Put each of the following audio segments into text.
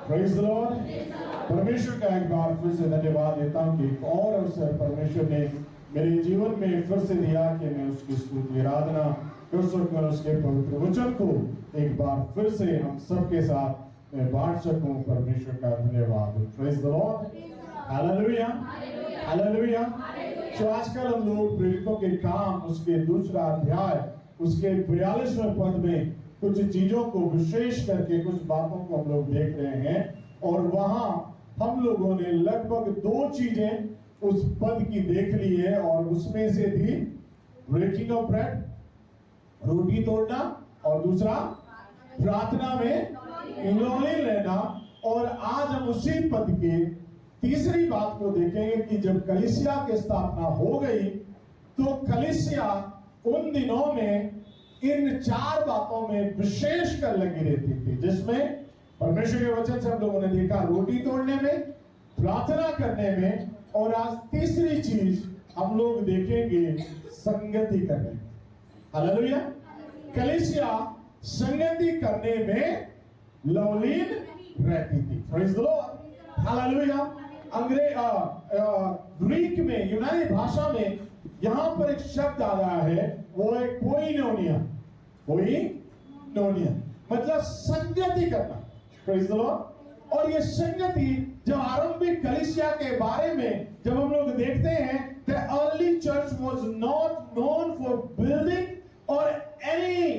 Praise the Lord. परमेश्वर का एक बार फिर से धन्यवाद देता हूँ कि एक और अवसर परमेश्वर ने मेरे जीवन में फिर से दिया कि मैं उसकी स्तुति आराधना कर सकूं, उसके पवित्र वचन को एक बार फिर से हम सबके साथ मैं बांट सकूं। परमेश्वर का धन्यवाद। Praise the Lord. Hallelujah, hallelujah. तो आजकल हम लोग प्रेरितों के काम उसके दूसरा अध्याय उसके 42वें पद में कुछ चीजों को विशेष करके कुछ बातों को हम लोग देख रहे हैं, और वहां हम लोगों ने लगभग 2 चीजें उस पद की देख ली है, और उसमें से थी ब्रेकिंग ऑफ ब्रेड, रोटी तोड़ना, और दूसरा प्रार्थना में लोली लेना। और आज हम उसी पद के तीसरी बात को देखेंगे कि जब कलीसिया की स्थापना हो गई तो कलीसिया उन दिनों में इन 4 बातों में विशेष कर लगी रहती थी, जिसमें परमेश्वर के वचन से हम लोगों ने देखा रोटी तोड़ने में, प्रार्थना करने में, और आज तीसरी चीज हम लोग देखेंगे संगति करने में। हालेलुया। कलीसिया संगति करने में लवलीन रहती थी। Praise the Lord. Hallelujah. Greek में, यूनानी भाषा में यहां पर एक शब्द आ रहा है, वो है कोइनोनिया। कोइनोनिया मतलब संगति करना। Praise the Lord. और ये संगति जब आरंभिक कलीसिया के बारे में जब हम लोग देखते हैं, the early church was not known for building और एनी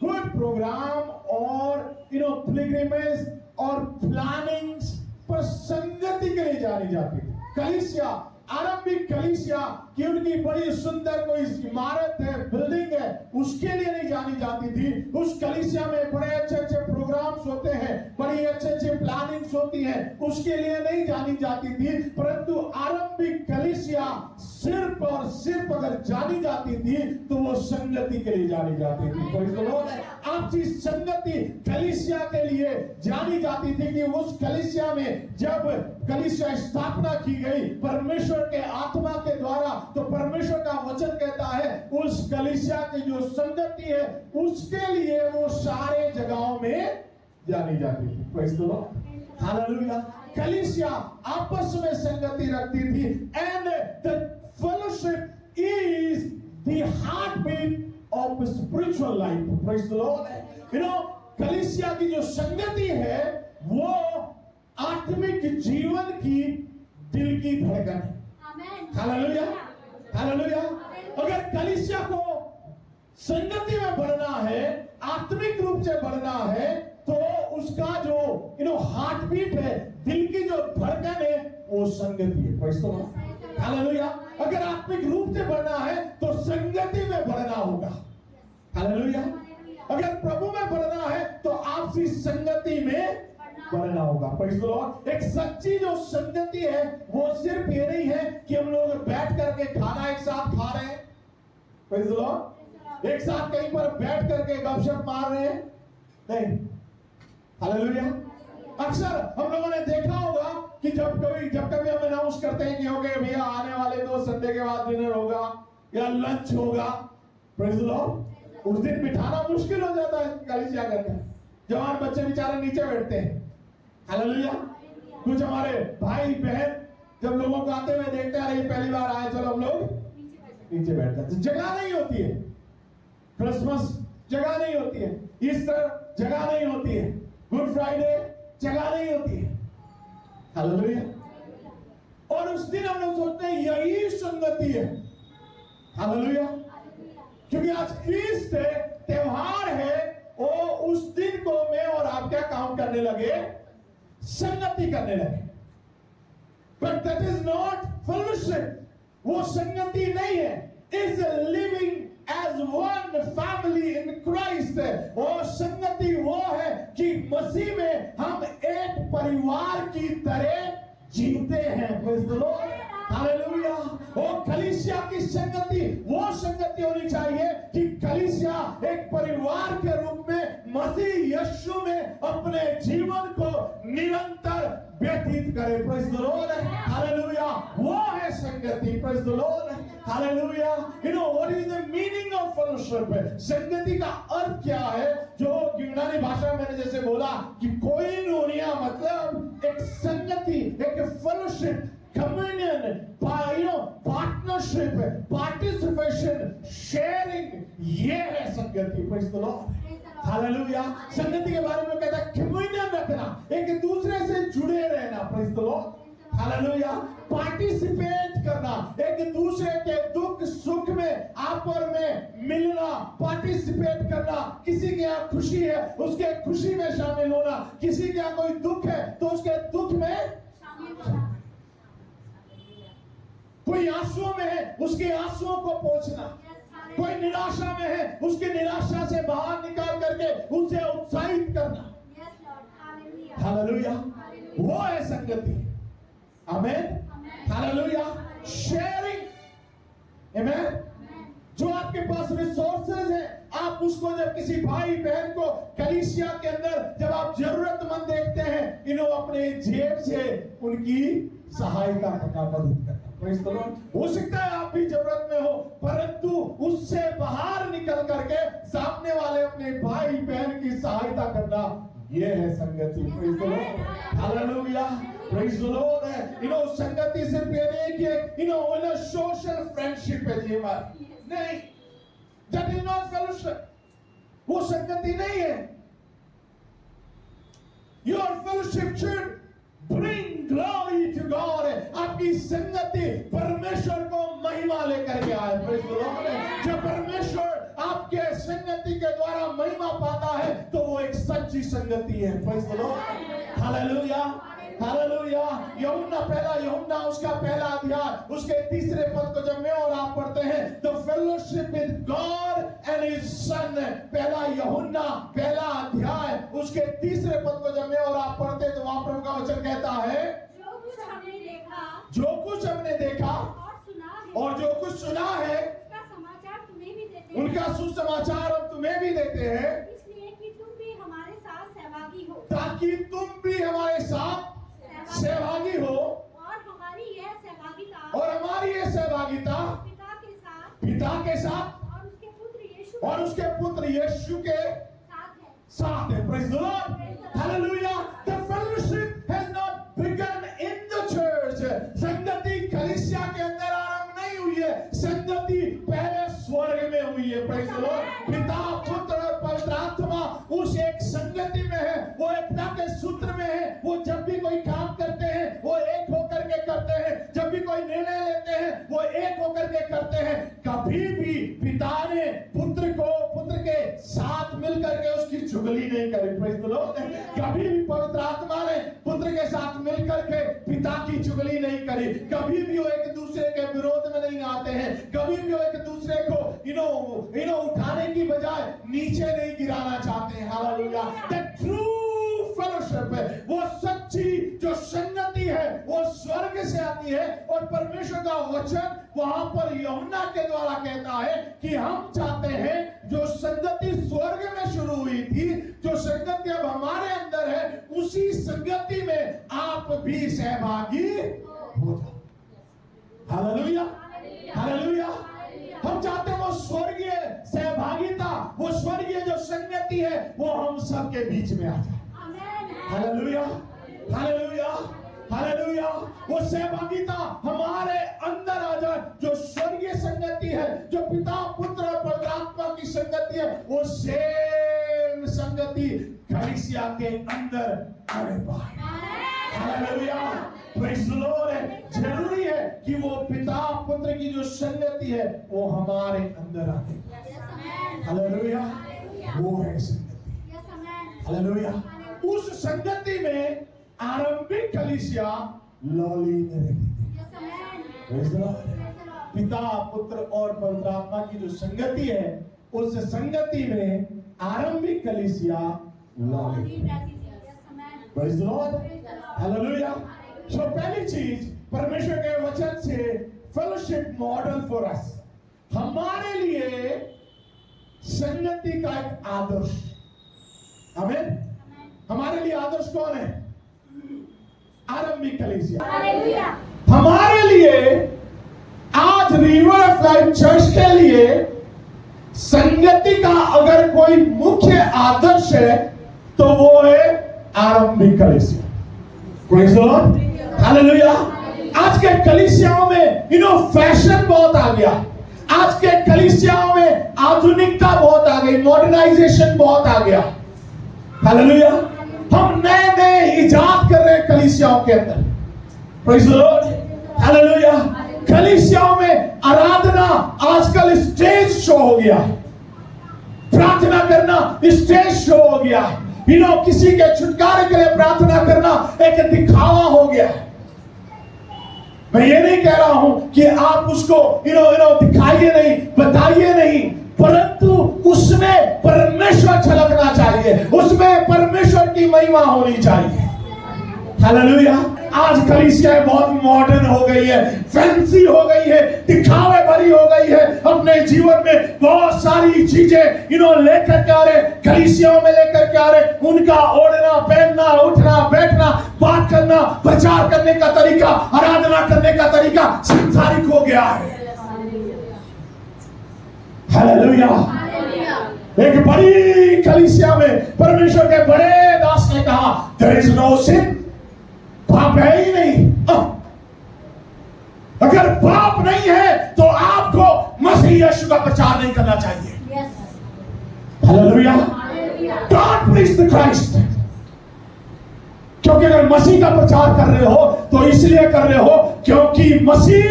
गुड प्रोग्राम और पिलग्रिमेज और प्लानिंग्स, पर संगति के लिए जानी जाती थी। कलीसिया, आरंभिक कलीसिया की उनकी बड़ी सुंदर कोई इमारत है, बिल्डिंग है, उसके लिए नहीं जानी जाती थी। उस कलीसिया में बड़े अच्छे अच्छे प्रोग्राम्स होते हैं, बड़ी अच्छे अच्छे प्लानिंग्स होती है, उसके लिए नहीं जानी जाती थी। परंतु आरंभिक कलीसिया सिर्फ और सिर्फ अगर जानी जाती थी तो वो संगति के लिए जानी जाती थी। Praise the Lord. आपसी संगति कलीसिया के लिए जानी जाती थी कि उस कलीसिया में जब कलीसिया स्थापना की गई परमेश्वर के आत्मा के द्वारा, तो परमेश्वर का वचन कहता है उस कलीसिया की जो संगति है उसके लिए वो सारे जगहों में जानी जाती थी। Praise the Lord. हालेलुया। कलीसिया आपस में संगति रखती थी, and the fellowship is the heartbeat of spiritual life. Praise the Lord. कलीसिया की जो संगति है वो आत्मिक जीवन की दिल की धड़कन है। Hallelujah, hallelujah. अगर कलीसिया को संगति में बढ़ना है, आत्मिक रूप से बढ़ना है, तो उसका जो हार्ट बीट है, दिल की जो धड़कन है, वो संगति है। Praise the Lord. हालेलुया। अगर आत्मिक रूप से बढ़ना है तो संगति में बढ़ना होगा। हालेलुया। अगर प्रभु में बढ़ना है तो आपसी संगति में बढ़ना होगा। Praise the Lord. एक सच्ची जो संगति है वो सिर्फ ये नहीं है कि हम लोग बैठ करके खाना एक साथ खा रहे हैं, प्रेज़ द लॉर्ड, एक साथ कहीं पर बैठ करके गपशप मार रहे हैं, नहीं। हालेलुया। अक्सर हम लोगों ने देखा होगा कि जब कभी हम अनाउंस करते हैं कि हो गए भैया आने वाले 2 संडे के बाद डिनर होगा या लंच होगा, प्रेज़ द लॉर्ड, उस दिन बिठाना मुश्किल हो जाता है कलीसिया करके। जवान बच्चे बेचारे नीचे बैठते हैं। हालेलुया। कुछ हमारे भाई बहन जब लोगों को आते हुए देखते हैं, अरे पहली बार आए, चलो हम लोग नीचे बैठते हैं। जगह नहीं होती है। क्रिसमस जगह नहीं होती है, ईस्टर जगह नहीं होती है, गुड फ्राइडे जगह नहीं होती है। हालेलुया। और उस दिन हम लोग सोचते हैं यही संगति है। हालेलुया। क्योंकि आज फीस्ट है, त्योहार है, और उस दिन को मैं और आप क्या काम करने लगे? संगति करने लगे। But that is not fellowship. वो संगति नहीं है। Is living as one family in Christ. वो संगति वो है कि मसीह में हम एक परिवार की तरह जीते हैं। Praise the Lord. हालेलुया। वो कलीसिया की संगति वो संगति होनी चाहिए कि कलीसिया एक परिवार के रूप में मसीह यीशु में अपने जीवन को निरंतर व्यतीत करे। Praise the Lord. हालेलुया। वो है संगति। Praise the Lord. Hallelujah. You know what is the meaning of fellowship? संगति का अर्थ क्या है? जो यूनानी भाषा में मैंने जैसे बोला कि कोइनोनिया मतलब एक संगति, एक fellowship, communion, partnership, participation, sharing, ये है संगति। Praise the Lord, hallelujah. संगति के बारे में कहता है कम्युनियन रखना, एक दूसरे से जुड़े रहना। Praise the Lord, hallelujah. Participate करना, एक दूसरे के दुख सुख में आपस में मिलना, पार्टिसिपेट करना। किसी के यहाँ खुशी है उसके खुशी में शामिल होना, किसी के यहाँ कोई दुख है तो उसके दुख में शामिल होना, कोई आंसुओं में है उसके आंसुओं को पोंछना, कोई निराशा में है उसकी निराशा से बाहर निकाल करके उसे उत्साहित करना। हालेलुया, वो है संगति। आमेन, हालेलुया। शेयरिंग, आमेन। जो आपके पास रिसोर्सेज है, आप उसको जब किसी भाई बहन को कलीसिया के अंदर जब आप जरूरतमंद देखते हैं, इन्हों अपने जेब से उनकी सहायता करना, मदद करना। Praise the Lord. हो सकता है आप भी जरूरत में हो, परंतु उससे बाहर निकल करके सामने वाले अपने भाई बहन की सहायता करना, ये है संगति। Praise the Lord, hallelujah. Praise the Lord. संगति सिर्फ ये नहीं कि सोशल फ्रेंडशिप है जी हमारी, नहीं, दैट इज नॉट फेलोशिप। वो संगति नहीं है। Your fellowship should bring glory to God. आपकी संगति परमेश्वर को महिमा लेकर के आए। Praise the Lord. जब परमेश्वर आपके संगति के द्वारा महिमा पाता है तो वो एक सच्ची संगति है। Praise the Lord, hallelujah, hallelujah. यूहन्ना उसका पहला अध्याय उसके तीसरे पद को जब मैं और आप पढ़ते हैं, the fellowship with God and his son. पहला यूहन्ना पहला अध्याय उसके तीसरे पद को जब मैं और आप पढ़ते हैं तो वहां प्रभु का वचन कहता है, जो कुछ हमने देखा और जो कुछ सुना है उनका सुसमाचार हम तुम्हें भी देते हैं, इसलिए कि तुम भी हमारे साथ सहभागी हो, ताकि तुम भी हमारे साथ सहभागी हो और हमारी यह सहभागिता पिता के साथ और उसके पुत्र यीशु के साथ है। Praise the Lord, hallelujah. The fellowship has not begin in the church. संगति कलीसिया के अंदर आरंभ नहीं हुई है, संगति पहले स्वर्ग में हुई है। Praise the Lord. पिता पुत्र और पवित्र आत्मा उस एक संगति में है, वो एकता के सूत्र में है। वो जब भी कोई काम करते हैं वो एक होकर के करते हैं, जब भी कोई निर्णय लेते हैं वो एक होकर के करते हैं। कभी भी पिता ने पुत्र के साथ मिलकर के उसकी चुगली नहीं करी। Praise the Lord. कभी भी पवित्र आत्मा ने पुत्र के साथ मिलकर के पिता की चुगली नहीं करी। कभी भी वो एक दूसरे के विरोध में नहीं आते हैं, कभी भी वो एक दूसरे को उठाने की बजाय नीचे नहीं गिराना चाहते हैं। हालेलुया। द ट्रू फेलोशिप है, वो सच्ची जो संगति है वो स्वर्ग से आती है। और परमेश्वर का वचन वहां पर यूहन्ना के द्वारा कहता है कि हम चाहते हैं जो संगति स्वर्ग में शुरू हुई थी, जो संगति अब हमारे अंदर है, उसी संगति में आप भी सहभागी हो जाओ। Hallelujah, hallelujah. हम चाहते हैं वो स्वर्गीय सहभागिता, वो स्वर्गीय जो संगति है वो हम सबके बीच में आ जाए। Hallelujah, hallelujah, hallelujah. वो सहभागिता हमारे अंदर आ जाए, जो स्वर्गीय संगति है, जो पिता पुत्र और पवित्र आत्मा की संगति है, वो सेम संगति कलीसिया के अंदर आने पाए। Hallelujah, praise the Lord. जरूरी है कि वो पिता पुत्र की जो संगति है वो हमारे अंदर आए। हालेलुया, वो है संगति। हालेलुया। उस संगति में आरंभिक कलीसिया लौलीन रहती थी। पिता पुत्र और पवित्र आत्मा की जो संगति है, उस संगति में आरंभिक कलीसिया लौलीन रहती थी। Praise the Lord, hallelujah. So पहली चीज परमेश्वर के वचन से फेलोशिप मॉडल फॉर अस, हमारे लिए संगति का एक आदर्श। आमीन। हमारे लिए आदर्श कौन है? आरंभिक कलीसिया। हमारे लिए आज आज रिवर ऑफ लाइफ चर्च के लिए संगति का अगर कोई मुख्य आदर्श है तो वो है आरंभिक कलीसिया। Praise the Lord, hallelujah. आज के कलीसियाओं में फैशन बहुत आ गया। आज के कलीसियाओं में आधुनिकता बहुत आ गई, मॉडर्नाइजेशन बहुत आ गया। हालेलुया। हम नए नए इजाद कर रहे हैं कलीसियाओं के अंदर। Praise the Lord, hallelujah. कलीसियाओं में आराधना आजकल स्टेज शो हो गया है। प्रार्थना करना स्टेज शो हो गया है। किसी के छुटकारे के लिए प्रार्थना करना एक दिखावा हो गया है। मैं ये नहीं कह रहा हूं कि आप उसको दिखाइए नहीं, बताइए नहीं, परंतु उसमें परमेश्वर झलकना चाहिए, उसमें परमेश्वर की महिमा होनी चाहिए। हालेलुया। आज कलीसिया बहुत मॉडर्न हो गई है, फैंसी हो गई है, दिखावे भरी हो गई है। अपने जीवन में बहुत सारी चीजें लेकर के आ रहे, कलीसियाओं में लेकर के आ रहे। उनका ओढ़ना, पहनना, उठना, बैठना, बात करना, प्रचार करने का तरीका, आराधना करने का तरीका सांसारिक हो गया है। हालेलुया। एक बड़ी कलीसिया में परमेश्वर के बड़े दास ने कहा, देयर इज नो सिन, पाप है ही नहीं। अगर पाप नहीं है तो आपको मसीह यीशु का प्रचार नहीं करना चाहिए। Hallelujah. Don't preach the Christ. क्योंकि अगर मसीह का प्रचार कर रहे हो तो इसलिए कर रहे हो क्योंकि मसीह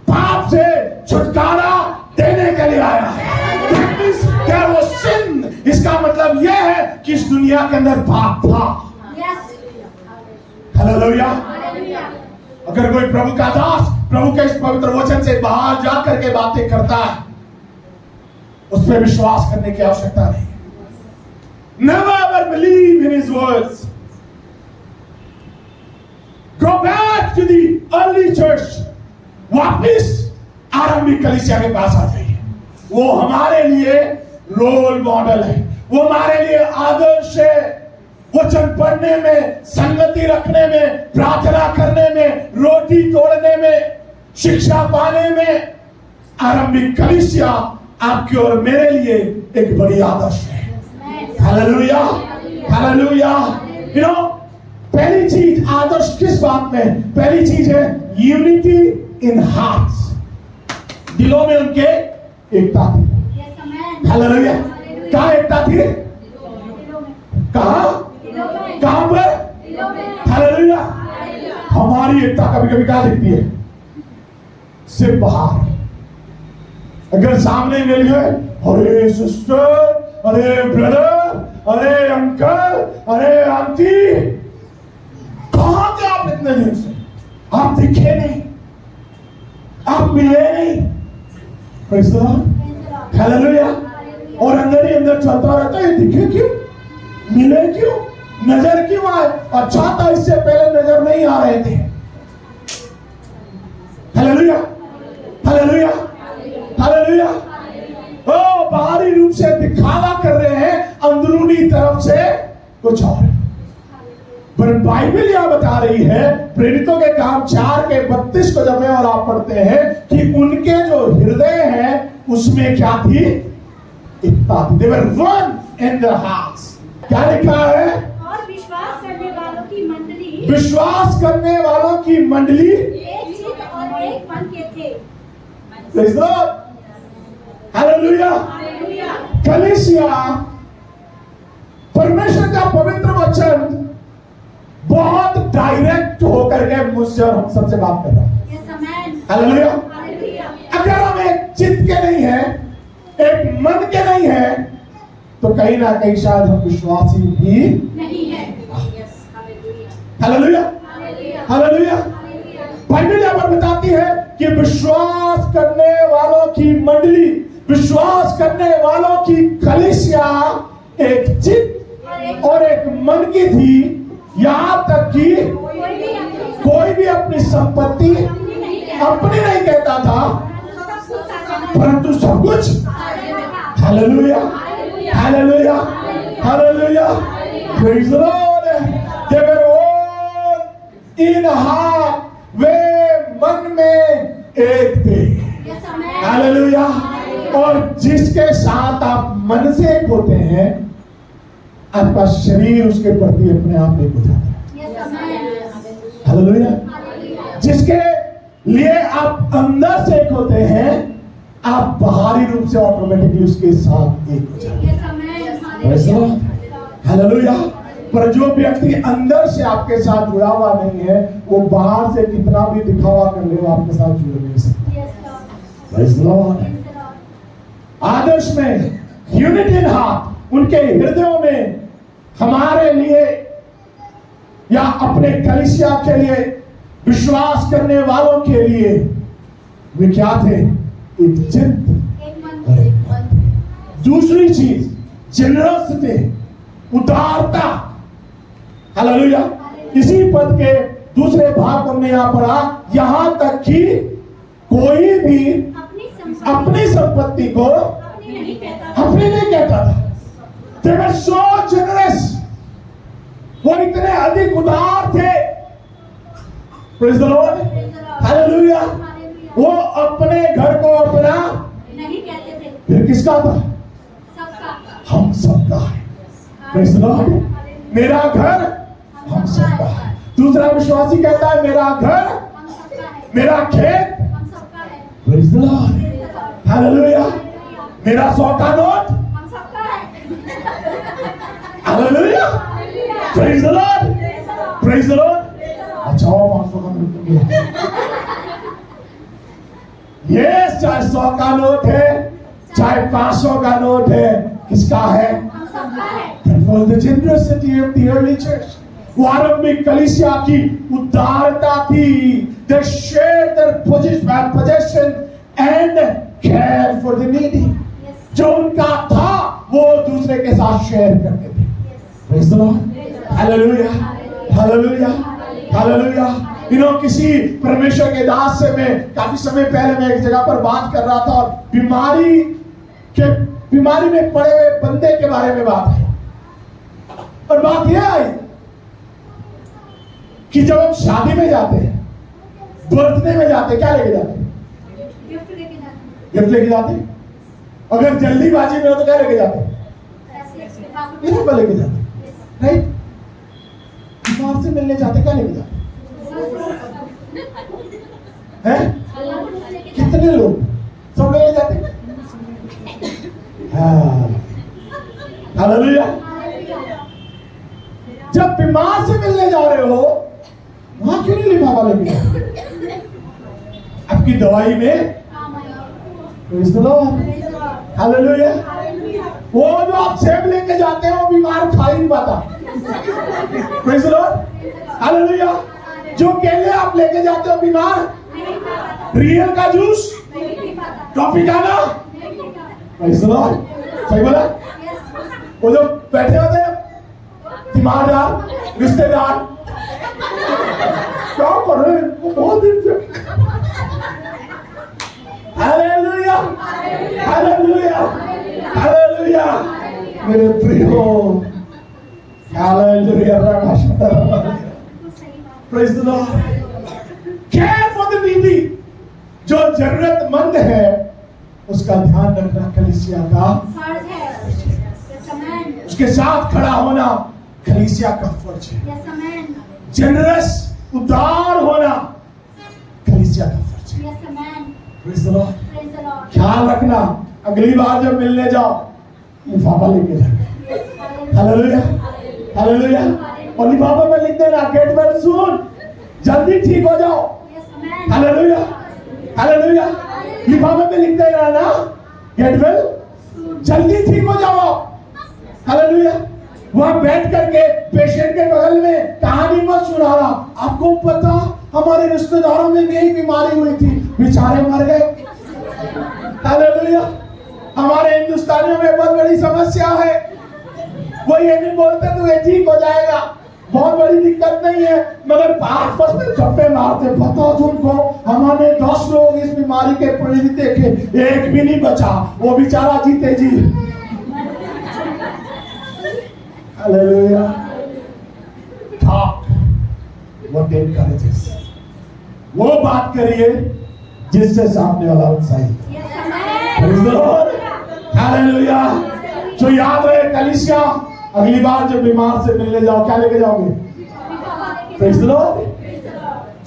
पाप से छुटकारा देने के लिए आया है। क्या वो सिन, इसका मतलब यह है कि इस दुनिया के अंदर पाप था। हालेलुया। अगर कोई प्रभु का दास प्रभु के इस पवित्र वचन से बाहर जाकर के बातें करता है, उस पर विश्वास करने की आवश्यकता नहीं। Never ever believe in his words. Go back to the early church. वापिस आरंभिक कलीसिया के पास आ जाइए। वो हमारे लिए रोल मॉडल है, वो हमारे लिए आदर्श है। वचन पढ़ने में, संगति रखने में, प्रार्थना करने में, रोटी तोड़ने में, शिक्षा पाने में आरंभिक कलीसिया आपकी और मेरे लिए एक बड़ी आदर्श है। Hallelujah, hallelujah. पहली चीज आदर्श किस बात में? पहली चीज है यूनिटी इन हार्ट्स। दिलों में उनके एकता थी। हालेलुया। कहाँ एकता थी? कहाँ पर? हालेलुया। हमारी एकता कभी कभी क्या दिखती है? सिर्फ बाहर। अगर सामने मिल गए, अरे सिस्टर, अरे ब्रदर, अरे अंकल, अरे आंटी, कहां थे आप इतने दिन से? आप दिखे नहीं, आप मिले नहीं। Praise the Lord, hallelujah. और अंदर ही अंदर चलता रहता है, दिखे क्यों, मिले क्यों, नजर क्यों आए? अच्छा था इससे पहले नजर नहीं आ रहे थे। Hallelujah, hallelujah, hallelujah. ओ बाहरी रूप से दिखावा कर रहे हैं, अंदरूनी तरफ से कुछ और। पर बाइबल यह बता रही है, प्रेरितों के काम 4:32 को जब मैं और आप पढ़ते हैं कि उनके जो हृदय हैं उसमें क्या थी? एकता थी। They were one in their hearts। क्या लिखा है? और विश्वास करने वालों की मंडली, विश्वास करने वालों की मंडली एक चित्त और एक मन के थे। Praise the Lord, hallelujah. Hallelujah. कलीसिया, परमेश्वर का पवित्र वचन बहुत डायरेक्ट होकर के मुझसे और हम सबसे बात कर रहा है। हालेलुया। अगर हम एक चित्त के नहीं है, एक मन के नहीं है, तो कहीं ना कहीं शायद हम विश्वासी भी नहीं है। Hallelujah, hallelujah. बाइबल यहाँ पर बताती है कि विश्वास करने वालों की मंडली, विश्वास करने वालों की कलीसिया एक चित्त और एक मन की थी। यहां तक कि कोई भी अपनी संपत्ति अपनी नहीं कहता था, परंतु सब कुछ। Hallelujah, hallelujah, hallelujah. Praise the Lord. They were all in heart, वे मन में एक थे। हालेलुया। और जिसके साथ आप मन से एक होते हैं, आपका शरीर उसके प्रति अपने आप एक हो जाता है। हालेलुया। जिसके लिए आप अंदर से एक होते हैं, आप बाहरी रूप से ऑटोमेटिकली उसके साथ एक हो जाते हैं। हालेलुया। पर जो व्यक्ति अंदर से आपके साथ जुड़ा हुआ नहीं है, वो बाहर से कितना भी दिखावा कर ले, वो आपके साथ जुड़ नहीं सकता। Praise the Lord. आदर्श में यूनिटी इन हार्ट, उनके हृदयों में हमारे लिए या अपने कलीसिया के लिए, विश्वास करने वालों के लिए वे क्या थे? एक चित्त और एक मन। दूसरी चीज जेनरसिटी, उदारता। हालेलुया। इसी पद के दूसरे भाग को हमने यहां पढ़ा, यहां तक कि कोई भी अपनी संपत्ति को अपनी नहीं कहता था। They were so generous. वो इतने अधिक उदार थे। Praise the Lord. Hallelujah. वो अपने घर को अपना नहीं कहते थे, फिर किसका था? सबका। हम सबका है। Praise the Lord. मेरा घर हम सबका है। दूसरा विश्वासी कहता है, मेरा घर, हम सबका है, मेरा खेत, हम सबका है, Praise the Lord. Hallelujah. मेरा 100 का नोट, हम सबका है। Hallelujah. Praise the Lord. Praise the Lord. अच्छा, 500 का नोट मिला। Yes, चाहे 100 का नोट है, चाहे 500 का नोट है, किसका है? हम सबका है। That was the generosity of the early church. वो आरंभिक कलीसिया की उदारता थी। They shared their possession and cared for the needy. जो उनका था वो दूसरे के साथ शेयर करते थे। Praise the Lord. Hallelujah. Hallelujah. Hallelujah. किसी परमेश्वर के दास से मैं काफी समय पहले मैं एक जगह पर बात कर रहा था, और बीमारी में पड़े हुए बंदे के बारे में बात है। और बात यह आई कि जब हम शादी में जाते हैं, बर्थडे में जाते हैं, क्या लेके जाते हैं? गिफ्ट लेके जाते हैं। गिफ्ट लेके जाते हैं। अगर जल्दीबाजी में हो तो क्या लेके जाते हैं? गिफ्ट लेके जाते हैं, राइट? बीमार से मिलने जाते, क्या लेके जाते हैं? कितने लोग? सब लेके जाते हैं। हालेलुया। जब बीमार से मिलने जा रहे हो, वहां क्यों नहीं लिफाफा लेके जाते? आपकी दवाई में Praise the Lord. हालेलुया। वो जो आप सेब लेके जाते हो, वो बीमार खा ही नहीं पाता। Praise the Lord. हालेलुया। जो केले आप लेके जाते हो, बीमार रियल का जूस, कॉफी खाना, Praise the Lord. सही बोला? वो जो बैठे होते हैं तीमारदार, रिश्तेदार, क्या कर रहे हैं? वो बहुत दिन से हालेलुया, हालेलुया, हालेलुया। मेरे प्रियो, hallelujah. Praise the Lord. Care for the needy. जो जरूरतमंद है, उसका ध्यान रखना कलीसिया का फर्ज है। उसके साथ खड़ा होना कलीसिया का फर्ज है। जनरस, उदार होना कलीसिया का फर्ज है। Praise the Lord. ख्याल रखना, अगली बार जब मिलने जाओ, लिफाफा लेके जाना। Hallelujah, hallelujah. और लिफाफा में लिख देना, गेट वेल सून, जल्दी ठीक हो जाओ। Hallelujah, hallelujah. लिफाफे में लिख देना ना, गेट वेल, जल्दी ठीक हो जाओ। हालेलुया। वहां बैठ करके पेशेंट के बगल में कहानी मत सुनाना। आपको पता, हमारे रिश्तेदारों में भी यही बीमारी हुई थी, बेचारे मर गए। हालेलुया। हमारे हिंदुस्तानियों में बहुत बड़ी समस्या है, वो ये नहीं बोलते तो ये ठीक हो जाएगा, बहुत बड़ी दिक्कत नहीं है, मगर आपस में गप्पे मारते। बताओ तुमको, हमारे 10 लोग इस बीमारी के पीड़ित देखे, एक भी नहीं बचा, वो बेचारा जीते जी। हालेलुया। Talk what encourages. वो बात करिए जिससे सामने वाला उत्साहित। Praise the Lord. Hallelujah. जो याद रहे कलीसिया, अगली बार जब बीमार से मिलने जाओ क्या लेके जाओगे? Praise the Lord.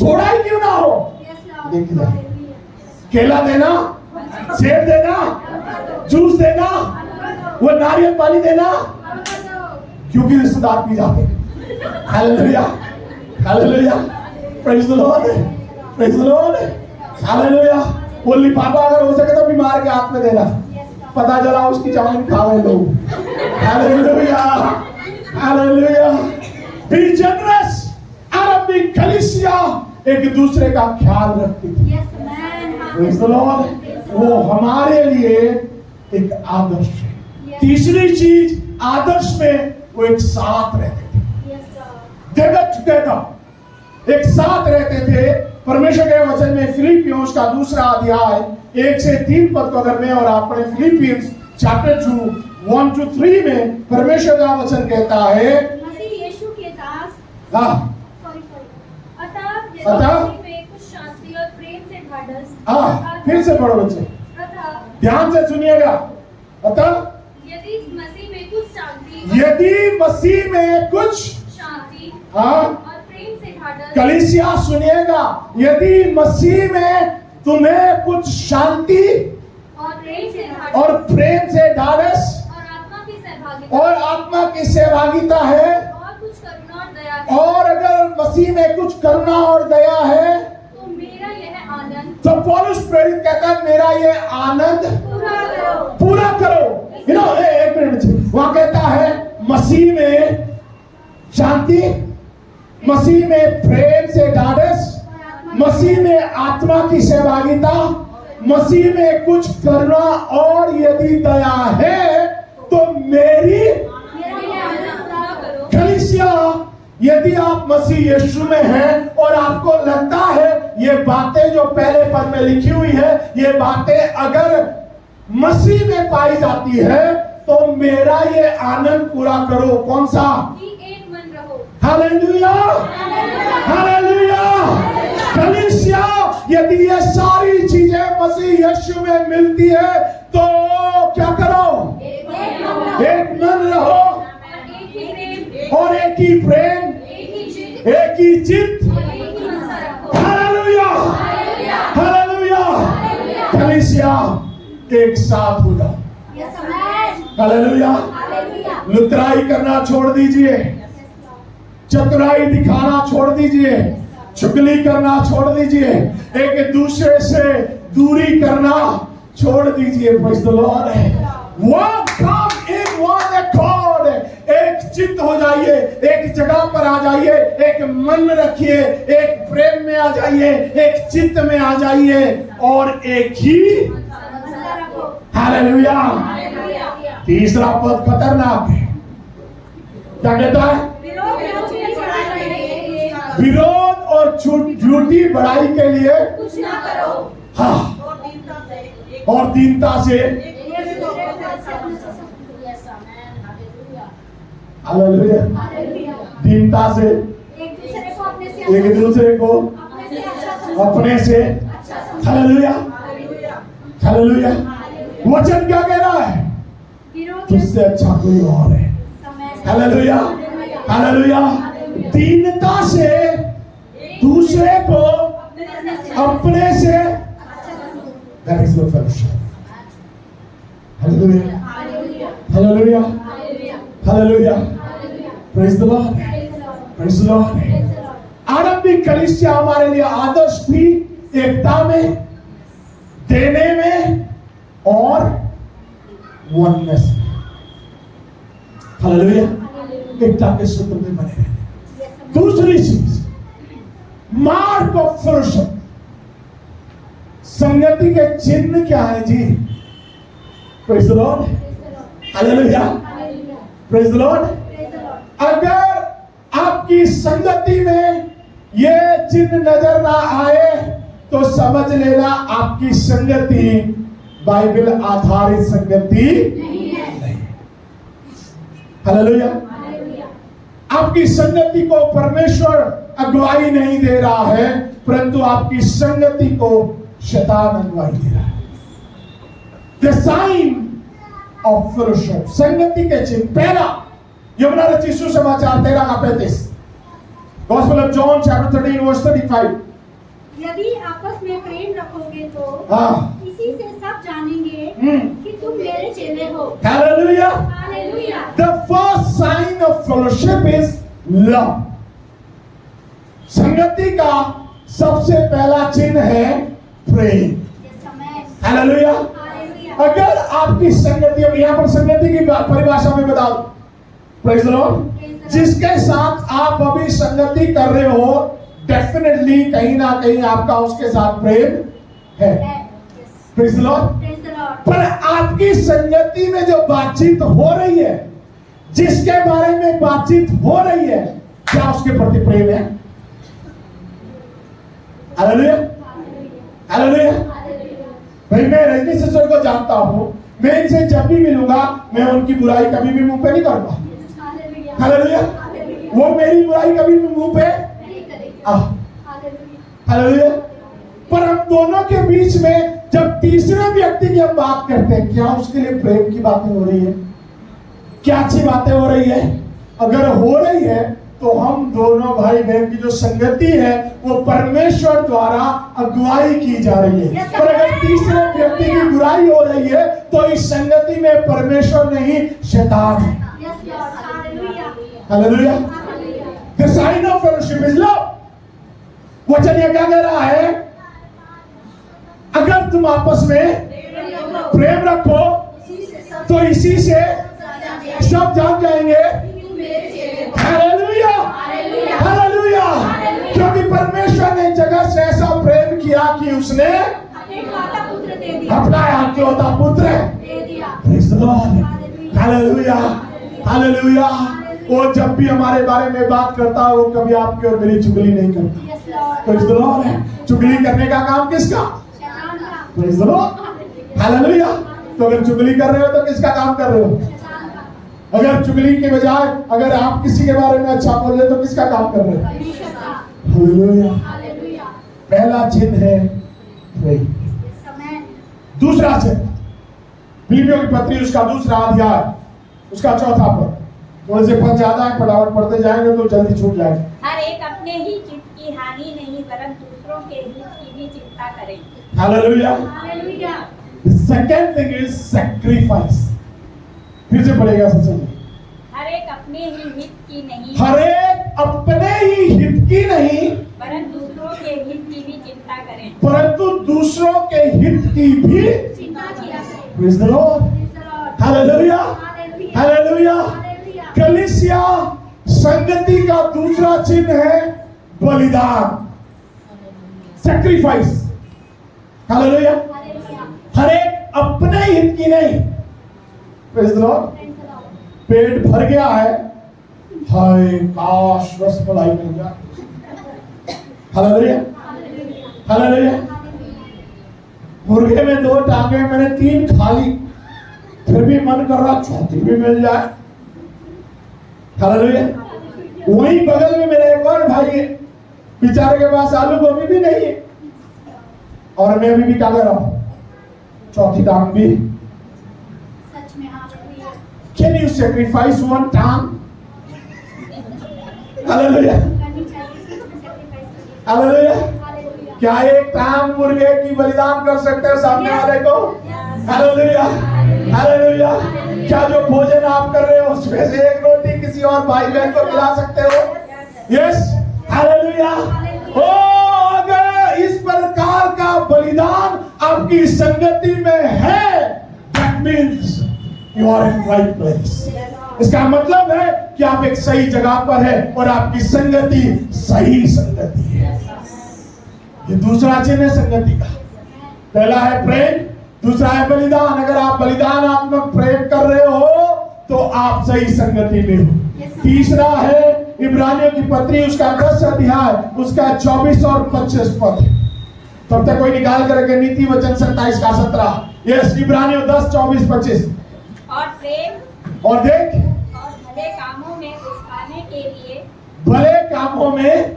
थोड़ा ही क्यों ना हो लेके जाओ। केला देना, सेब देना, जूस देना, वो नारियल पानी देना, क्योंकि रिश्तेदार पी जाते। Hallelujah, hallelujah, praise the Lord, praise the Lord, hallelujah. वो लिफाफा अगर हो सके तो बीमार के हाथ में देना, पता चला उसकी चावल खा गए लोग। Hallelujah, hallelujah. B generous. अरबी कलीसिया एक दूसरे का ख्याल रखती थी। Praise the Lord. वो हमारे लिए एक आदर्श है। तीसरी चीज, आदर्श में वो एक साथ रहते थे। एक साथ रहते थे। परमेश्वर के वचन में फिलिपियों का 2 अध्याय 1 से 3 पद को अगर मैं और आप पढ़े, फिलिपियंस चैप्टर 2 1 to 3 में परमेश्वर का वचन कहता है, मसीह यीशु के दास, हाँ, अतः मसीह में कुछ शांति और प्रेम से ढाढ़स, हाँ, फिर से पढ़ो बच्चे, अतः ध्यान से सुनिएगा। अतः यदि मसीह में कुछ शांति, यदि मसीह में कुछ शांति हाँ और प्रेम से ढाढ़स, कलीसिया सुनिएगा, यदि मसीह में तुम्हें कुछ शांति और प्रेम से ढाढ़स और प्रेम से ढाढ़स और आत्मा की सहभागिता और आत्मा की सहभागिता है, और कुछ करुणा और दया है, और अगर मसीह में कुछ करुणा और दया है, तो मेरा यह आनंद तो पौलुस प्रेरित कहता है मेरा ये आनंद पूरा करो। एक मिनट, वहां कहता है मसीह में शांति, मसीह में प्रेम से ढाढ़स, मसीह में आत्मा की सहभागिता, मसीह में कुछ करुणा और यदि दया है तो मेरी कलीसिया। यदि आप मसीह यीशु में हैं और आपको लगता है ये बातें जो पहले पद में लिखी हुई है, ये बातें अगर मसीह में पाई जाती है तो मेरा ये आनंद पूरा करो। कौन सा? कि एक मन रहो। Hallelujah, hallelujah. कलीसिया, यदि ये सारी चीजें मसीह यीशु में मिलती है तो क्या करो? एक मन रहो और एक ही प्रेम, एक ही चित्त। Hallelujah, hallelujah. कलीसिया एक साथ हो जाओ। हालेलुया। लुतराई करना छोड़ दीजिए, चतुराई दिखाना छोड़ दीजिए, चुगली करना छोड़ दीजिए, एक दूसरे से दूरी करना छोड़ दीजिए। Praise the Lord. एक चित्त हो जाइए, एक जगह पर आ जाइए, एक मन रखिए, एक प्रेम में आ जाइए, एक चित्त में आ जाइए और एक ही। हालेलुया। तीसरा पद खतरनाक है, क्या कहता है? विरोध और झूठी बड़ाई के लिए कुछ ना करो। हाँ, और दीनता से। हालेलुया। दीनता से एक दूसरे को अपने से। Hallelujah, hallelujah. वचन क्या कह रहा है? तुझसे अच्छा कोई और है। Hallelujah, hallelujah. दीनता से दूसरे को अपने से। That is the fellowship. Hallelujah. Hallelujah. Hallelujah. Praise the Lord. Praise the Lord. आरंभिक कलीसिया हमारे लिए आदर्श थी, एकता में, देने में और वननेस में। हालेलुया। एकता के सूत्र में बने रहने। दूसरी चीज, मार्क ऑफ फेलोशिप। संगति के चिन्ह क्या है जी? Praise the Lord. Hallelujah, praise the Lord. अगर आपकी संगति में ये चिन्ह नजर ना आए तो समझ लेना आपकी संगति बाइबल आधारित संगति नहीं। हालेलुया। आपकी संगति को परमेश्वर अगुवाई नहीं दे रहा है, परंतु आपकी संगति को शैतान अगुवाई दे रहा है। द साइन ऑफ फेलोशिप, संगति के चिन्ह। पहला, यूहन्ना रचित सुसमाचार 13:35, gospel of John chapter 13 verse 35। यदि आपस में प्रेम रखोगे तो हाँ। इसी से सब जानेंगे कि तुम मेरे चेले हो। Hallelujah. Hallelujah. The first sign of fellowship is love. संगति का सबसे पहला चिन्ह है प्रेम। ये समय। हालेलुया। हालेलुया। अगर आपकी संगति, अब यहाँ पर संगति की परिभाषा में बताओ, प्रेज द लॉर्ड, जिसके साथ आप अभी संगति कर रहे हो, डेफिनेटली कहीं ना कहीं आपका उसके साथ प्रेम है। Praise the Lord. Praise the Lord. पर आपकी संगति में जो बातचीत हो रही है, जिसके बारे में बातचीत हो रही है, क्या उसके प्रति प्रेम है? हालेलुया। हालेलुया। भाई मैं रजनी सिस्टर को जानता हूं, मैं इनसे जब भी मिलूंगा मैं उनकी बुराई कभी भी मुंह पे नहीं करूंगा। हालेलुया। वो मेरी बुराई कभी भी मुंह पे हालेलुया। पर हम दोनों के बीच में जब तीसरे व्यक्ति की हम बात करते हैं, क्या उसके लिए प्रेम की बातें हो रही है? क्या अच्छी बातें हो रही है? अगर हो रही है तो हम दोनों भाई बहन की जो संगति है वो परमेश्वर द्वारा अगुवाई की जा रही है। पर अगर तीसरे व्यक्ति की बुराई हो रही है तो इस संगति में परमेश्वर नहीं, शैतान है। Hallelujah. The sign of fellowship is love. वचन ये क्या कह रहा है? अगर तुम आपस में प्रेम रखो तो इसी से सब जान जाएंगे। हालेलुया। हालेलुया। क्योंकि परमेश्वर ने जगत से ऐसा प्रेम किया कि उसने अपना इकलौता पुत्र दे दिया। Praise the Lord. Hallelujah. Hallelujah. वो जब भी हमारे बारे में बात करता है वो कभी आपकी और मेरी चुगली नहीं करता। Praise the Lord. चुगली करने का काम किसका? Praise the Lord. हालेलुया। तो अगर चुगली कर रहे हो तो किसका काम कर रहे हो? अगर चुगली के बजाय अगर आप किसी के बारे में अच्छा बोल रहे तो किसका काम कर रहे हो? हालेलुया। पहला चिन्ह है प्रेम। दूसरा चिन्ह, फिलिपियों की पत्री उसका दूसरा अध्याय उसका चौथा पद। थोड़े से पद ज्यादा है, फटाफट पढ़ते जाएंगे तो जल्दी छूट जाएंगे। हर एक अपने ही चित्त की हानि नहीं वरन दूसरों के हित की भी चिंता करें। Hallelujah. The second thing is sacrifice. फिर से पढ़ेगा सबसे। हर एक अपने ही हित की नहीं, हर एक अपने ही हित की नहीं, वरन दूसरों के हित की भी चिंता करें। परंतु दूसरों के हित की भी चिंता किया करें। Praise the Lord. Hallelujah. Hallelujah. कलीसिया संगति का दूसरा चिन्ह है बलिदान, सैक्रिफाइस। हालेलुया। हर एक अपने हित की नहीं। Praise the Lord. पेट भर गया है, हाय काश रसमलाई मिल जाए। हालेलुया। हालेलुया। मुर्गे में 2 टांगे, मैंने 3 खा ली, फिर भी मन कर रहा चौथी भी मिल जाए। हालेलुया। वहीं बगल में मेरा एक और भाई है, बेचारे के पास आलू गोभी भी नहीं है और मैं अभी भी क्या कर रहा हूं, चौथी टांग भी। सच में hallelujah. Can you sacrifice one tongue? Hallelujah. Hallelujah. क्या एक टांग मुर्गे की बलिदान कर सकते हो सामने वाले को? हालेलुया। हालेलुया। क्या जो भोजन आप कर रहे हो उसमें से एक रोटी किसी और भाई बहन को खिला सकते हो? यस। हालेलुया। ओ अगर इस प्रकार का बलिदान आपकी संगति में है, that means you are in right place. इसका मतलब है कि आप एक सही जगह पर है और आपकी संगति सही संगति है। ये दूसरा चिन्ह है संगति का। पहला है प्रेम, दूसरा है बलिदान। अगर आप बलिदानात्मक प्रेम कर रहे हो तो आप सही संगति में हो। तीसरा है इब्रानियों की पत्री उसका 10 अध्याय उसका 24 और 25 पद। तब तक कोई निकाल करके नीति वचन 27 का 17। यस, इब्रानियों 10, 24, 25। और प्रेम और देख, और भले कामों में उस्काने के लिए, भले कामों में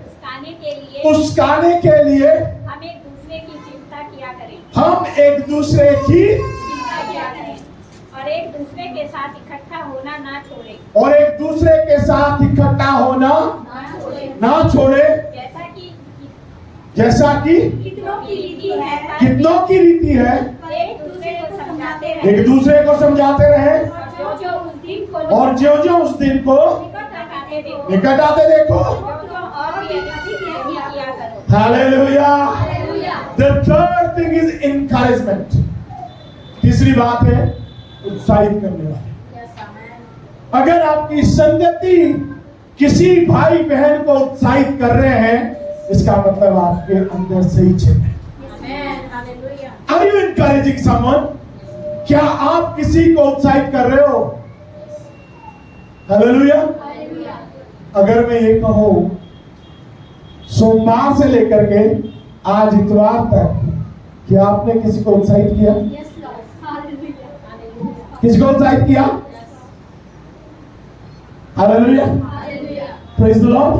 उस्काने के लिए हम एक दूसरे की चिंता किया करें। हम एक दूसरे की चिंता किया ना छोड़े, और एक दूसरे के साथ इकट्ठा होना ना छोड़े, जैसा कि कितनों की रीति है, कितनों की रीति है, एक दूसरे को समझाते रहे, एक दूसरे को समझाते रहे, जो जो उस दिन को और ज्यो ज्यो उस दिन को निकट आते देखो। और भी अधिक किया करो। Hallelujah. The third thing is encouragement. तीसरी बात है उत्साहित करने वाली। अगर आपकी संगति किसी भाई बहन को उत्साहित कर रहे हैं, इसका मतलब आपके अंदर सही चिन्ह है। Are you encouraging someone? क्या आप किसी को उत्साहित कर रहे हो? हालेलुया। अगर मैं ये कहूं सोमवार से लेकर के आज इतवार तक, क्या आपने किसी को उत्साहित किया? किसी को उत्साहित किया? हालेलुया। Praise the Lord.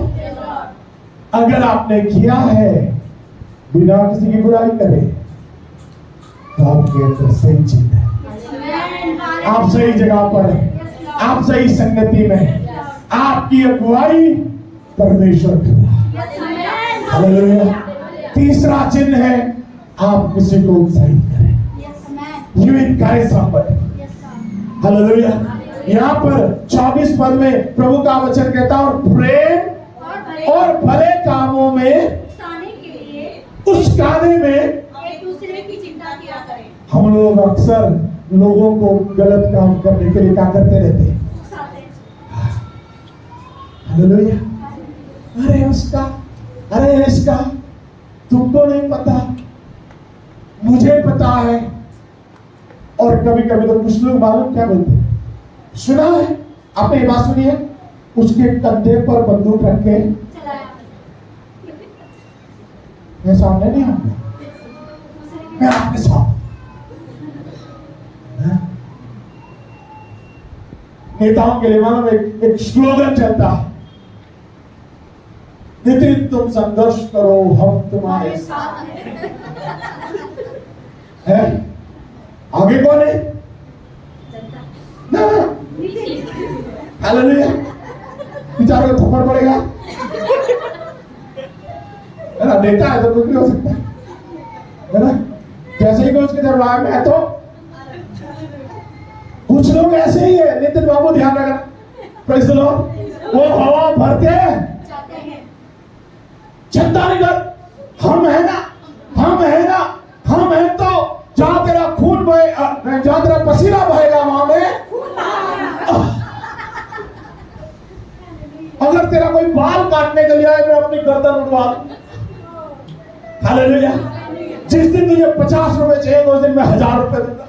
अगर आपने किया है बिना किसी की बुराई करे, तो आपके अंदर सही चीज है, आप सही जगह पर हैं, आप सही संगति में हैं, आपकी अगुवाई परमेश्वर कर रहा है। हालेलुया। तीसरा चिन्ह है आप किसी को उत्साहित करें। You encourage somebody. हालेलुया। यहाँ पर 24 पद में प्रभु का वचन कहता है, और प्रेम और भले कामों में उस्काने में एक दूसरे की चिंता किया करें। हम लोग अक्सर लोगों को गलत काम करने के लिए क्या करते रहते हैं? हालेलुया। अरे उसका, अरे इसका, तुमको नहीं पता, मुझे पता है। और कभी कभी तो कुछ लोग मालूम क्या बोलते हैं, सुना है आपने ये बात सुनी है, उसके कंधे पर बंदूक रख के मैं सामने नहीं आऊंगा, मैं आपके साथ। नेताओं के लिए मालूम एक स्लोगन चलता है, नितिन तुम संघर्ष करो हम तुम्हारे साथ हैं। आगे कौन है? हालेलुया। बेचारों को थप्पड़ पड़ेगा, है ना? नेता है तो कुछ भी हो सकता है ना? जैसे ही कोई उसके दरबार में है तो कुछ लोग ऐसे ही है। नितिन बाबू ध्यान रखना, प्रेज़ द लॉर्ड। वो हवा भरते हैं, चिंता नहीं कर, हम है ना, हम है ना, हम है। तो जहां तेरा खून बहे, जहां तेरा पसीना बहेगा वहां में, अगर तेरा कोई बाल काटने के लिए आए, मैं अपनी गर्दन उड़वा दूं। हालेलुया। जिस दिन तुझे 50 रुपए चाहिए, उस दिन मैं 1000 रुपए दूंगा।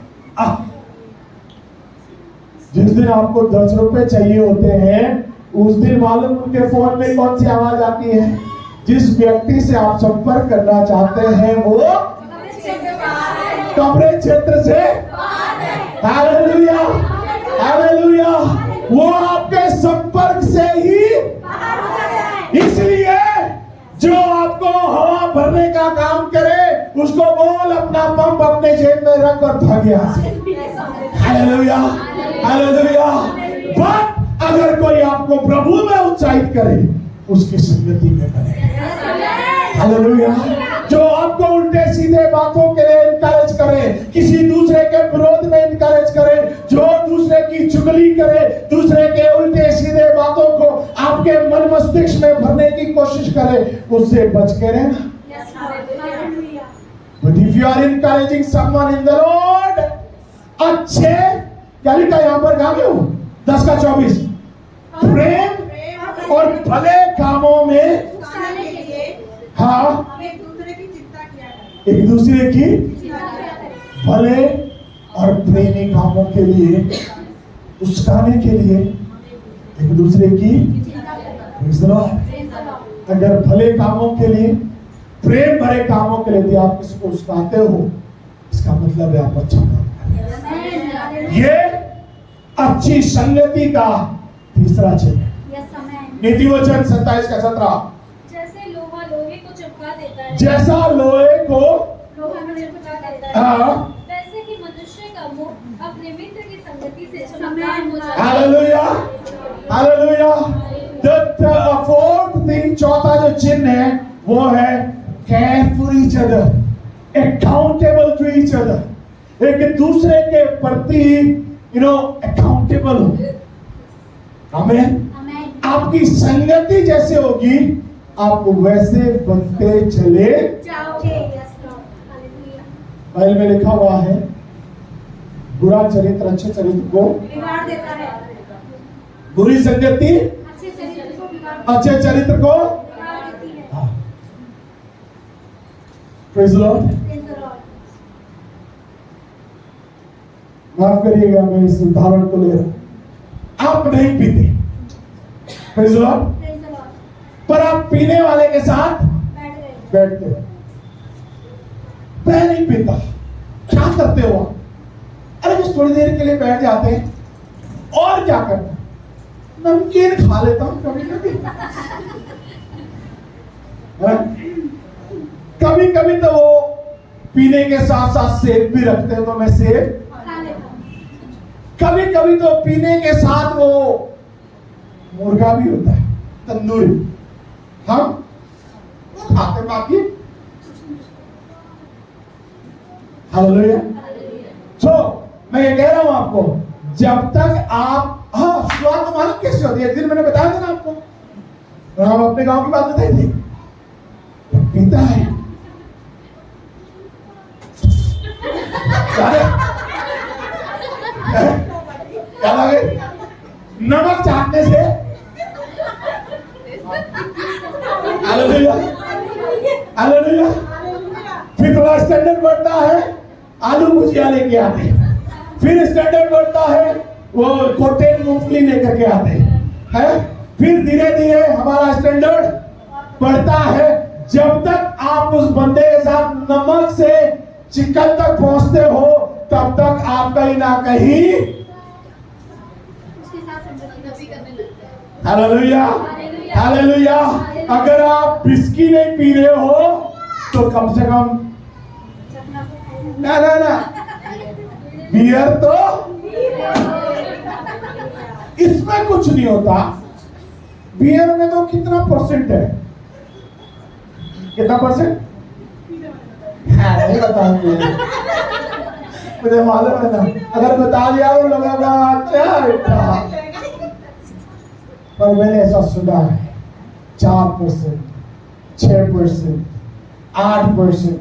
जिस दिन आपको 10 रुपए चाहिए होते हैं, उस दिन मालूम उनके फोन में कौन सी आवाज आती है? जिस व्यक्ति से आप संपर्क करना चाहते हैं वो कमरे क्षेत्र से, हालेलुया, हालेलुया, वो आपके संपर्क से ही। इसलिए जो आपको हवा भरने का काम करे, उसको बोल अपना पंप अपने जेब में रख और भाग यहाँ से। Hallelujah, hallelujah. बट अगर कोई आपको प्रभु में उत्साहित करे, उसकी संगति में बने। हालेलुया। जो आपको उल्टे सीधे बातों के लिए इनकरेज करे, किसी दूसरे के विरोध में इनकरेज करे, जो दूसरे की चुगली करे, दूसरे के उल्टे सीधे बातों को आपके मन मस्तिष्क में भरने की कोशिश करे, उससे बच के रहना। But if you are encouraging someone in the Lord, अच्छे क्या लिखा यहाँ पर, कहा गया 10:24, प्रेम और भले कामों में, हाँ, एक दूसरे की चिंता किया करें। एक दूसरे की भले और प्रेमी कामों के लिए, उस्काने के लिए एक दूसरे की। अगर भले कामों के लिए, प्रेम भरे कामों के लिए आप किसी को उस्काते हो, इसका मतलब है आप अच्छा काम कर रहे हैं। ये अच्छी संगति का तीसरा चिन्ह है। नीति वचन 27:17, जैसे लोहा लोहे को चिपका देता है, जैसा लोहे को लोहा में चिपका देता है, हाँ, वैसे ही मनुष्य का मुख अपने मित्र की संगति संगति से चमत्कार हो जाता है। Hallelujah, hallelujah. The fourth thing, चौथा जो चिन्ह है वो है care for each other, accountable to each other, एक दूसरे के प्रति accountable हो। आमीन। आपकी संगति जैसे होगी आप वैसे बनते चले जाओगे। Yes Lord, hallelujah. बाइबल में लिखा हुआ है बुरा चरित्र अच्छे चरित्र को बिगाड़ देता है, बुरी संगति अच्छे चरित्र को बिगाड़ अच्छे चरित्र को देती है। Praise the Lord. Praise the Lord. माफ करिएगा मैं इस उदाहरण को ले रहा हूं। आप नहीं पीते, praise the Lord, praise the Lord. पर आप पीने वाले के साथ बैठ गए। बैठते हो। मैं नहीं पीता, क्या करते हो आप? अरे बस थोड़ी देर के लिए बैठ जाते हैं और क्या करते हैं? नमकीन खा लेता हूं कभी कभी। कभी कभी तो वो पीने के साथ साथ सेब भी रखते हैं तो मैं सेब खा लेता हूं। कभी कभी तो पीने के साथ वो मुर्गा भी होता है, तंदूरी, हम वो खाते, बाकी हालेलुया। तो मैं ये कह रहा हूं आपको, जब तक आप शुरुआत तो मालूम कैसे होती है? एक दिन मैंने बताया था ना आपको, हम अपने गांव की बात बताई थी। पीता है क्या लगे नमक चाटने से। Hallelujah, hallelujah. फिर थोड़ा स्टैंडर्ड बढ़ता है, आलू भुजिया लेके आते हैं। फिर स्टैंडर्ड बढ़ता है, वो कोटेड मूंगफली लेकर के आते हैं। फिर धीरे धीरे हमारा स्टैंडर्ड बढ़ता है, जब तक आप उस बंदे के साथ नमक से चिकन तक पहुंचते हो तब तक आप कहीं ना कहीं उसके साथ संगति करने लगते हैं। Hallelujah, hallelujah. अगर आप विस्की नहीं पी रहे हो तो कम से कम ना बियर तो इसमें कुछ नहीं होता। बियर में तो कितना परसेंट है? कितना परसेंट? नहीं बताऊंगे, मुझे मालूम है ना, अगर बता दिया तो लगेगा अच्छा बेटा, पर मैंने ऐसा सुना है 4%, 6%, 8%,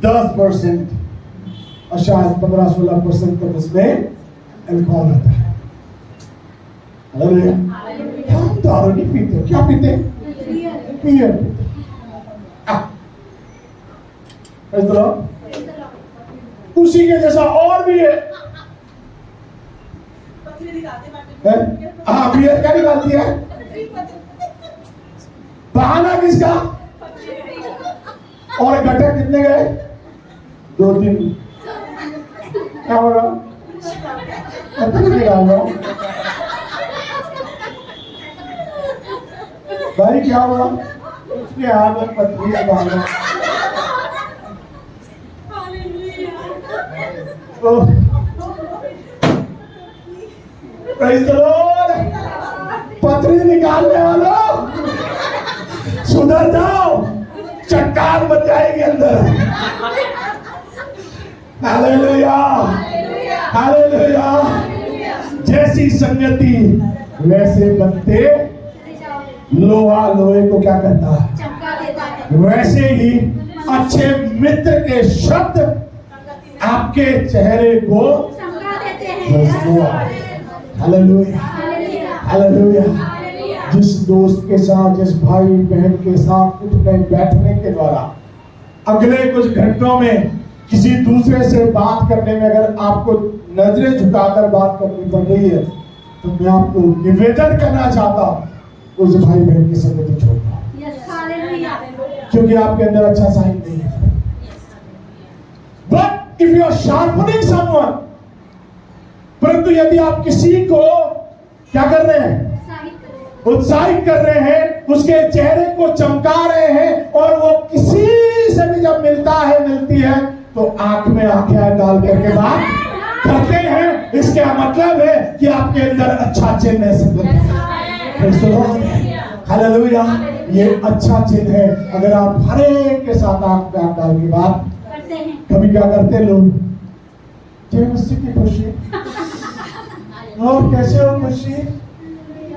10% और शायद 15-16% तक उसमें अल्कोहल होता है। हालेलुया। हम दारू नहीं पीते, क्या पीते? बियर पीते। उसी के जैसा और भी है। हाँ, बियर क्या निकालती है? बहाना किसका? और गटर कितने गए? 2-3। क्या हो रहा? निकाल रहा हूं भाई, क्या हुआ? उसके हाथ में पत्नी डाल रहा। Praise the Lord. पथरी निकालने वालों सुधर जाओ, चट्टान बन जाएगी अंदर। Hallelujah, hallelujah. जैसी संगति वैसे बनते, लोहा लोहे को क्या करता है? चमका देता है। वैसे ही अच्छे मित्र के शब्द आपके चेहरे को चमका देते हैं। Hallelujah, hallelujah, hallelujah. हालेलुया। जिस दोस्त के साथ, जिस भाई बहन के साथ उठने बैठने के द्वारा अगले कुछ घंटों में किसी दूसरे से बात करने में अगर आपको नजरें झुकाकर बात करनी पड़ रही है तो मैं आपको निवेदन करना चाहता हूं, उस भाई बहन की संगति छोड़ दो, यस, हालेलुया। क्योंकि आपके अंदर अच्छा साइन नहीं है। But if you are sharpening someone, परंतु यदि आप किसी को क्या कर रहे हैं? उत्साहित कर रहे हैं, उसके चेहरे को चमका रहे हैं, और वो किसी से भी जब मिलता है, मिलती है तो आंख में आंखें डाल करके बात करते हैं, इसका मतलब है कि आपके अंदर अच्छा चिन्ह है संगति। Praise the Lord. हालेलुया। ये अच्छा चिन्ह है। अगर आप हर एक के साथ आंख पे आंख डाल के बात करते हैं। कभी क्या करते हैं लोग, जय मसीह की खुशी, और कैसे हो खुशी,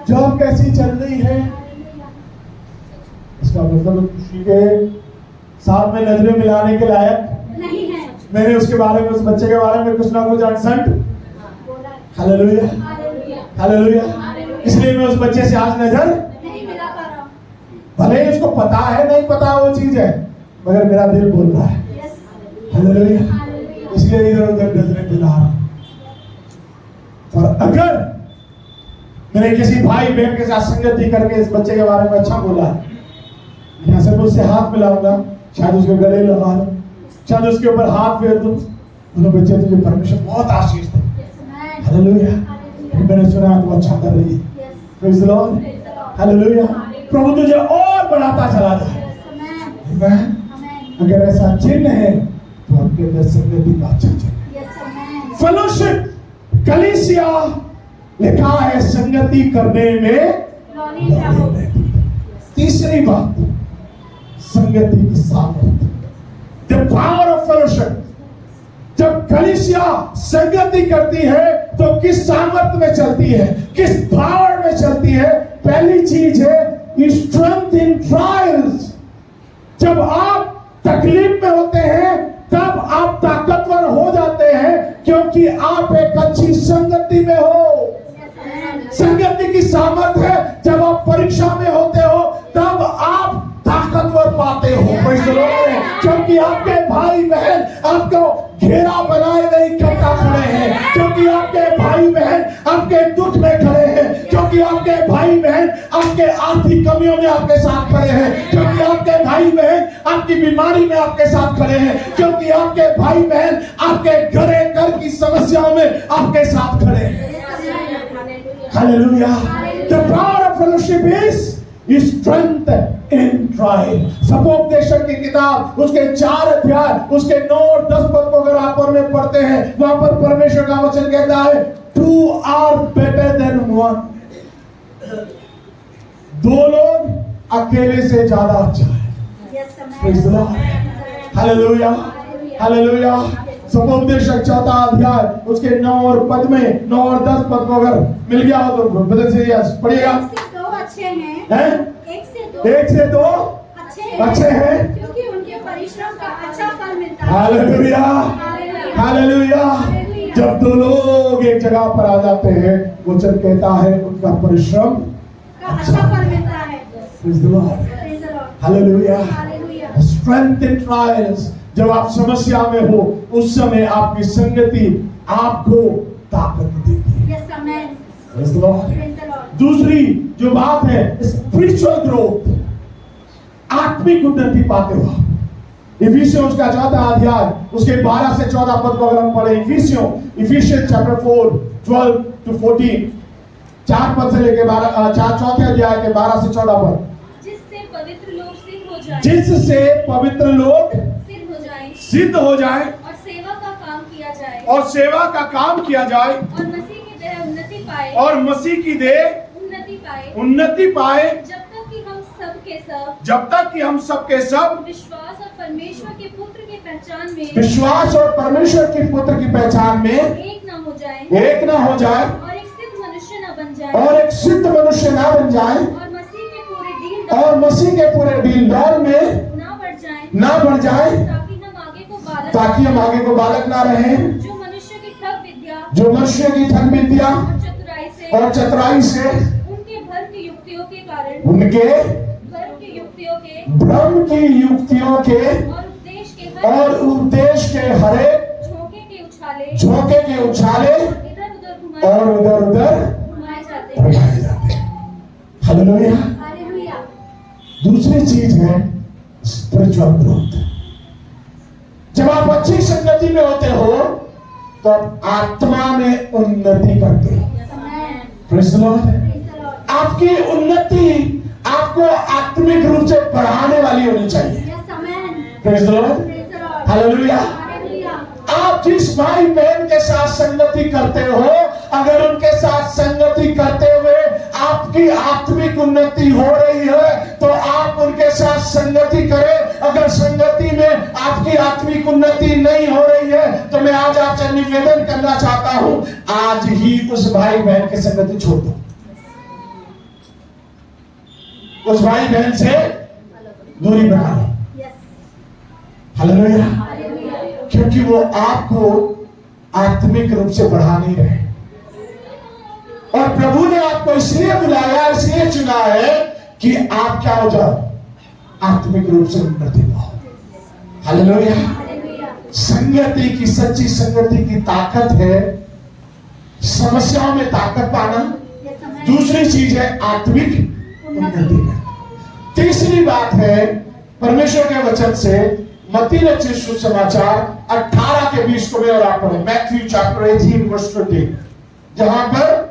जॉब कैसी चल रही है, इसका मतलब खुशी के साथ में नजरें मिलाने के लायक नहीं है। मैंने उसके बारे में, उस बच्चे के बारे में कुछ ना कुछ अनसंट। Hallelujah, hallelujah. इसलिए मैं उस बच्चे से आज नजर नहीं मिला पा रहा हूँ। भले ही उसको पता है नहीं पता वो चीज है, मगर मेरा दिल बोल रहा है हालेलुया, इसलिए इधर उधर नजरें मिला रहा हूं। और अगर मैंने किसी भाई बहन के साथ संगति करके इस बच्चे के बारे में अच्छा बोला, यहाँ से मैं उससे हाथ मिलाऊंगा, शायद उसके गले लगा लूं, शायद उसके ऊपर हाथ फेर दूं, बोलो बच्चे तुझे परमेश्वर बहुत आशीष दे। हालेलुया। मैंने सुना तू अच्छा कर रही है। Praise the Lord. हालेलुया। प्रभु तुझे और बढ़ाता चला जाए। आमीन। अगर ऐसा चिन्ह है तो आपके अंदर संगति का अच्छा चिन्ह है। फेलोशिप, कलीसिया लिखा है संगति करने में। तीसरी बात, संगति की सामर्थ्य, द पावर ऑफ फेलोशिप। जब कलीसिया संगति करती है तो किस सामर्थ्य में चलती है, किस पावर में चलती है? पहली चीज है स्ट्रेंथ इन ट्रायल्स। जब आप तकलीफ में होते हैं तब आप ताकतवर हो जाते हैं, क्योंकि आप एक अच्छी संगति में हो। संगति की सामर्थ्य है। जब आप परीक्षा में होते हो तब आप ताकतवर पाते हो, क्योंकि आपके भाई बहन आपको घेरा बनाए हुए इकट्ठा खड़े हैं, क्योंकि आपके भाई बहन आपके दुख में खड़े हैं, क्योंकि आपके भाई बहन आपके आर्थिक कमियों में आपके साथ खड़े हैं, क्योंकि आपके भाई बहन आपकी बीमारी में आपके साथ खड़े हैं, क्योंकि आपके भाई बहन आपके घर की समस्याओं में आपके साथ खड़े हैं। Hallelujah. The power of fellowship is strength in trial. सपोपदेशक की किताब उसके 4 अध्याय उसके 9 और 10 पद को अगर आप में पढ़ते हैं, वहां पर परमेश्वर का वचन कहता है 2 आर बेटर देन 1। 2 लोग अकेले से ज्यादा अच्छा है। Praise the Lord. Hallelujah, hallelujah. सपोपदेशक 4 अध्याय उसके 9 और 10 पद को अगर मिल गया हो तो बदल से पढ़िएगा। 2 अच्छे हैं, हैं? 1 से 2 अच्छे हैं, क्योंकि उनके परिश्रम का अच्छा फल मिलता है। Hallelujah, hallelujah. जब 2 लोग एक जगह पर आ जाते हैं, वचन कहता है उनका परिश्रम का अच्छा फल मिलता है। Praise the Lord. Hallelujah. Strength in trials. जब आप समस्या में हो उस समय आपकी संगति आपको ताकत देती है। Praise the Lord. दूसरी जो बात है स्पिरिचुअल ग्रोथ, आत्मिक उन्नति पाते हो। इफिसियों का 4 अध्याय उसके 12 से 14 पद को अगर हम पढ़े, इफिशियंस चैप्टर 4 12 to 14, 4 पद से लेके 4 अध्याय के 12 से 14 पद। जिससे पवित्र लोग सिद्ध हो जाएं, जिससे पवित्र लोग सिद्ध हो जाएं और सेवा का काम किया जाए, और सेवा का काम किया जाए, और मसीह की देह उन्नति पाए, और मसीह की देह उन्नति पाए, जब तक कि हम सब के सब जब तक कि हम सब के सब विश्वास और परमेश्वर के पुत्र की पहचान में विश्वास और परमेश्वर के पुत्र की पहचान में एक न हो जाए, एक न हो जाए, और एक सिद्ध मनुष्य न बन जाए, और एक सिद्ध मनुष्य न बन जाए, और मसीह के पूरे डील दौर में न बढ़ जाए, ताकि हम आगे को बालक ना रहे, जो मनुष्य की ठग विद्या और चतुराई से उनके भ्रम की युक्तियों के कारण, उनके भ्रम की युक्तियों के और उपदेश के हरे झोंके के उछाले और उधर घुमाए जाते हैं। हालेलुया। दूसरी चीज है स्पिरिचुअल ग्रोथ। जब आप अच्छी संगति में होते हो तो आप आत्मा में उन्नति करते हो। Praise the Lord. आपकी उन्नति आपको आत्मिक रूप से बढ़ाने वाली होनी चाहिए। Praise the Lord. हालेलुया। आप जिस भाई बहन के साथ संगति करते हो, अगर उनके साथ संगति करते हुए आपकी आत्मिक उन्नति हो रही है तो आप उनके साथ संगति करें। अगर संगति में आपकी आत्मिक उन्नति नहीं हो रही है तो मैं आज आपसे निवेदन करना चाहता हूं, आज ही उस भाई बहन की संगति छोड़ दो। उस भाई बहन से दूरी बना लो। हालेलुया। क्योंकि वो आपको आत्मिक रूप से बढ़ा नहीं रहे, और प्रभु ने आपको इसलिए बुलाया, इसलिए चुना है कि आप क्या हो जाओ, आत्मिक रूप से उन्नति पाओ। हालेलुया। संगति की, सच्ची संगति की ताकत है समस्याओं में ताकत पाना। दूसरी चीज है आत्मिक उन्नति करना। तीसरी बात है परमेश्वर के वचन से मत्ती रचित सुसमाचार 18 के 20 को मैं और आप पढ़ें। मैथ्यू चैप्टर 18 वर्स 20, जहां पर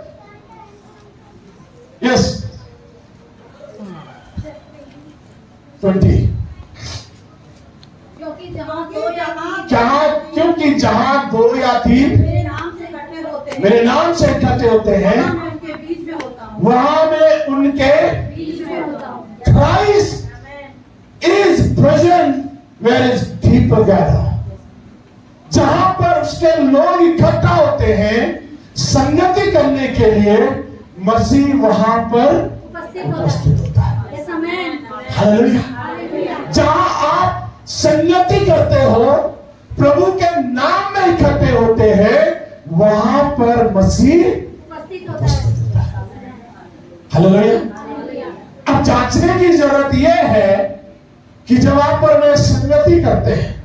यस 20, क्योंकि जहां दो या तीन मेरे नाम से इकट्ठे होते हैं, मेरे नाम से इकट्ठे होते हैं, वहाँ मैं उनके बीच में होता हूँ। वहां मैं उनके बीच में होता हूँ। Christ is present where his people gather। जहां पर उसके लोग इकट्ठा होते हैं संगति करने के लिए, मसीह वहां पर उपस्थित होता है। हालेलुया। जहां आप संगति करते हो, प्रभु के नाम में इकट्ठे होते हैं, वहां पर मसीह उपस्थित होता है। हालेलुया। अब जांचने की जरूरत यह है कि जब आप और मैं संगति करते हैं,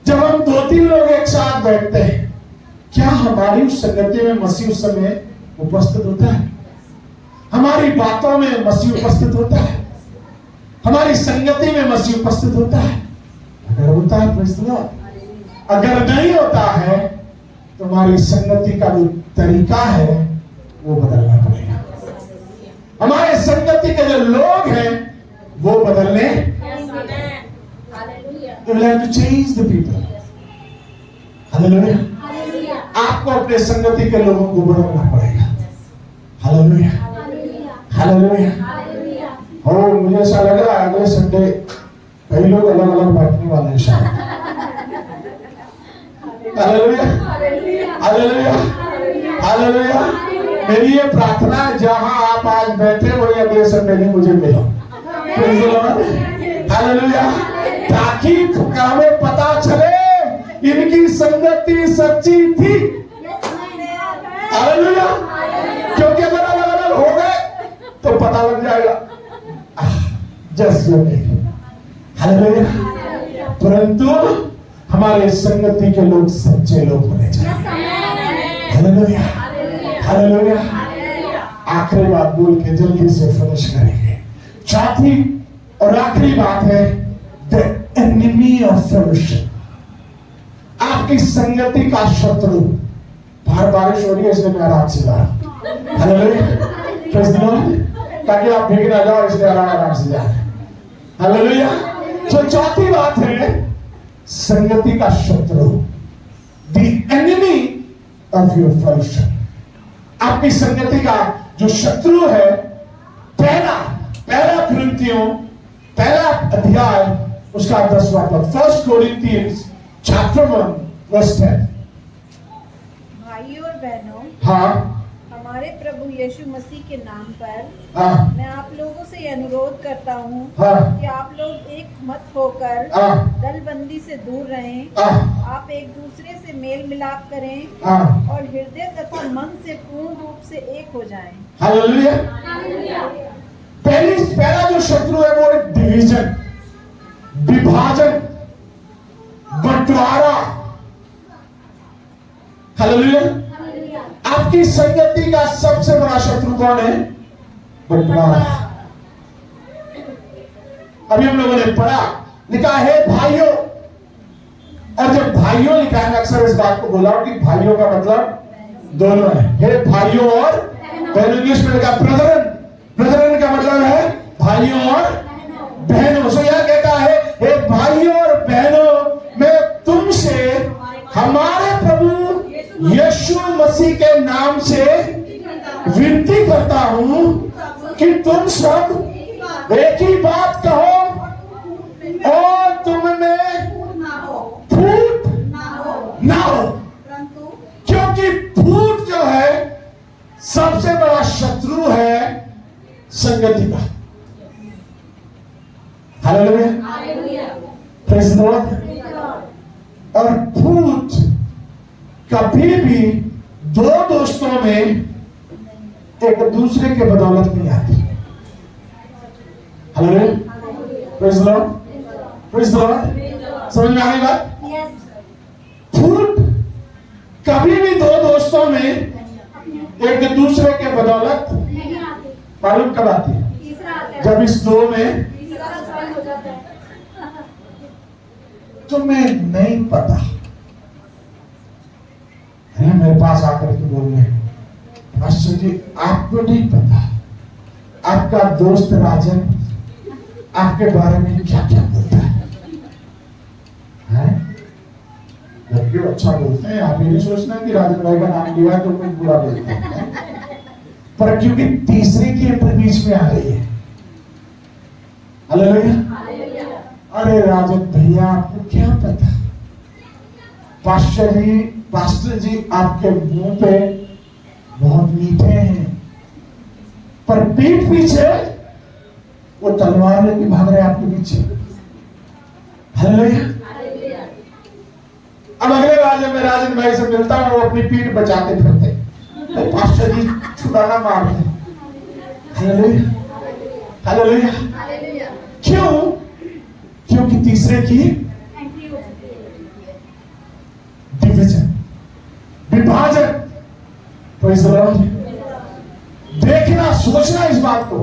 जब हम 2-3 लोग एक साथ बैठते हैं, क्या हमारी उस संगति में मसीह उस समय उपस्थित होता है? हमारी बातों में मसीह उपस्थित होता है? हमारी संगति में मसीह उपस्थित होता है? अगर होता है प्रेज़ द लॉर्ड। अगर नहीं होता है तो हमारी संगति का जो तरीका है वो बदलना पड़ेगा। हमारे संगति के जो लोग हैं वो बदलने, you will have to change the people। Hallelujah. आपको अपने संगति के लोगों को बदलना पड़ेगा। हालेलुया। हालेलुया। और मुझे ऐसा लग रहा है अगले संडे कई लोग अलग अलग बैठने वाले हैं शायद। हालेलुया। हालेलुया। हालेलुया। मेरी ये प्रार्थना है, जहां आप आज बैठे वही अगले संडे भी मुझे मिलो। Praise the Lord. हालेलुया। ताकि हमें पता चले इनकी संगति सच्ची थी। हालेलुया। क्योंकि अगर अलग अलग हो गए तो पता लग जाएगा जस्ट हालेलुया। परंतु हमारे संगति के लोग सच्चे लोग होने चाहिए। हालेलुया। हालेलुया। आखिरी बात बोल के जल्दी से फिनिश करेंगे। चौथी और आखिरी बात है द एनिमी ऑफ फेलोशिप। आपकी संगति का शत्रु। बाहर बारिश हो रही है इसलिए मैं आराम से जा रहा हूं। हालेलुया। Praise the Lord. ताकि आप भीग ना जाओ इसलिए आराम से जा रहे हैं। हालेलुया। तो चौथी बात है संगति का शत्रु, the enemy of your fellowship. आपकी संगति का जो शत्रु है, पहला कुरिन्थियों पहला अध्याय उसका 10वां पद, 1 Corinthians chapter 1 verse 10। भाई और बहनों, हाँ हमारे प्रभु यीशु मसीह के नाम पर हाँ मैं आप लोगों से अनुरोध करता हूँ हाँ कि आप लोग एक मत होकर हाँ दलबंदी से दूर रहें। हाँ आप एक दूसरे से मेल मिलाप करें हाँ। और हृदय तथा मन से पूर्ण रूप से एक हो जाएं। हालेलुया। पहला जो शत्रु है वो है डिवीजन, विभाजन, बंटवारा। हालेलुया। आपकी संगति का सबसे बड़ा शत्रु कौन है? बंटवारा। अभी हम लोगों ने पढ़ा, लिखा है भाइयों, और जब भाइयों लिखा है, मैं अक्सर इस बात को बोला हूं कि भाइयों का मतलब दोनों है। हे भाइयों और बहनों। इंग्लिश में लिखा ब्रदरन। ब्रदरन का मतलब है भाइयों और बहनों। सो यह कहता है हे भाइयों और बहनों, मैं तुमसे हमारे नाम से विनती करता हूं कि तुम सब एक ही बात कहो और तुम में फूट ना हो, क्योंकि फूट जो है सबसे बड़ा शत्रु है संगति का। Hallelujah, praise the Lord. और फूट कभी भी दो दोस्तों में एक दूसरे के बदौलत नहीं आती। Hallelujah, praise the Lord, praise the Lord. समझ में आएगा? फूट कभी भी दो दोस्तों में एक दूसरे के बदौलत नहीं आते, मालूम कब आती है? तीसरा आता है, जब इस दो में तीसरा सफल हो जाता है। तुम्हें नहीं पता है, मेरे पास आकर के बोल रहे हैं मास्टर जी आपको नहीं पता आपका दोस्त राजन आपके बारे में क्या क्या बोलता है? लड़के अच्छा बोलते हैं, आप ये नहीं सोचना कि राजन भाई का नाम लिया तो कुछ बुरा बोलते हैं, पर क्योंकि तीसरे की एंट्री बीच में आ रही है। हालेलुया। अरे राजन भैया आपको क्या पता, पास्टर जी आपके मुंह पे बहुत मीठे हैं, पर पीठ पीछे वो तलवार लेके भाग रहे हैं आपके पीछे। हालेलुया। अब अगले बार जब मैं राजन भाई से मिलता हूं, वो अपनी पीठ बचाते फिरते, तो पास्टर जी छुड़ाना मारते। Hallelujah, hallelujah. क्यों? क्योंकि तीसरे की एंट्री हो जाती है। डिवीजन, विभाजन। Praise the Lord. देखना, सोचना इस बात को,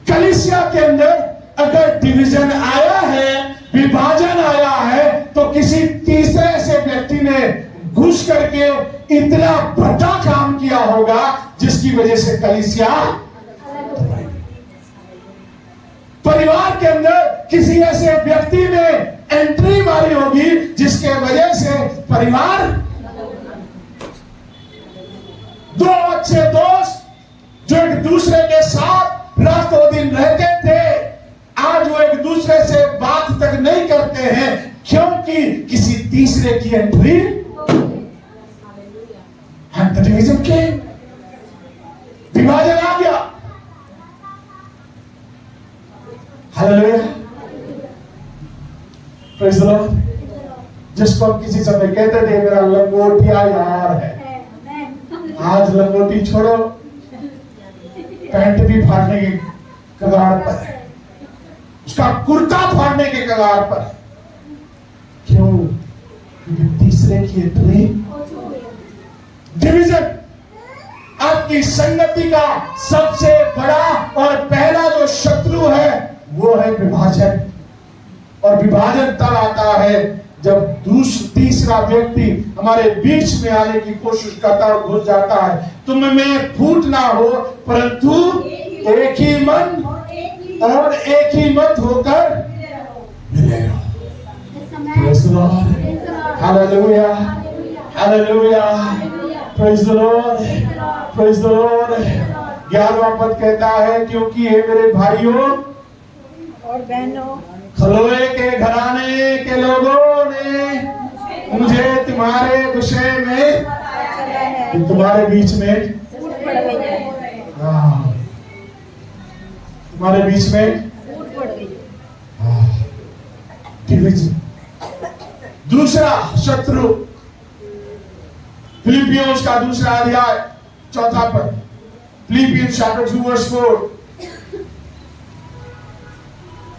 कलीसिया के अंदर अगर डिवीजन आया है, विभाजन आया है, तो किसी तीसरे से व्यक्ति ने घुस करके इतना बड़ा काम किया होगा जिसकी वजह से कलीसिया, परिवार के अंदर किसी ऐसे व्यक्ति ने एंट्री मारी होगी जिसके वजह से परिवार, दो अच्छे दोस्त जो एक दूसरे के साथ रातों दिन रहते थे, आज वो एक दूसरे से बात तक नहीं करते हैं, क्योंकि किसी तीसरे की एंट्री। डिवीजन के विभाजन आ गया। Hallelujah, praise the Lord. जिसको हम किसी समय कहते थे मेरा लंगोटिया यार है, आज लंगोटी छोड़ो, पैंट भी फाड़ने के कगार पर है, उसका कुर्ता फाड़ने के कगार पर है। क्यों? क्योंकि तीसरे की एंट्री, डिवीजन। आपकी संगति का सबसे बड़ा और पहला जो शत्रु है वो है विभाजन। और विभाजन तब आता है जब तीसरा व्यक्ति हमारे बीच में आने की कोशिश करता है और घुस जाता है। तुम में फूट ना हो, परंतु एक ही मन और एक ही मत होकर मिले रहो। Praise the Lord. Hallelujah. Hallelujah. Praise the Lord. Praise the Lord. 11वां पद कहता है, क्योंकि हे मेरे भाइयों और बहनों, खलोए के घराने के लोगों ने मुझे तुम्हारे विषय में, तुम्हारे बीच में, तुम्हारे बीच में डिवीजन। दूसरा शत्रु, फिलिपियंस का दूसरा अध्याय 4 पद, फिलिपियंस चैप्टर 2 वर्स 4।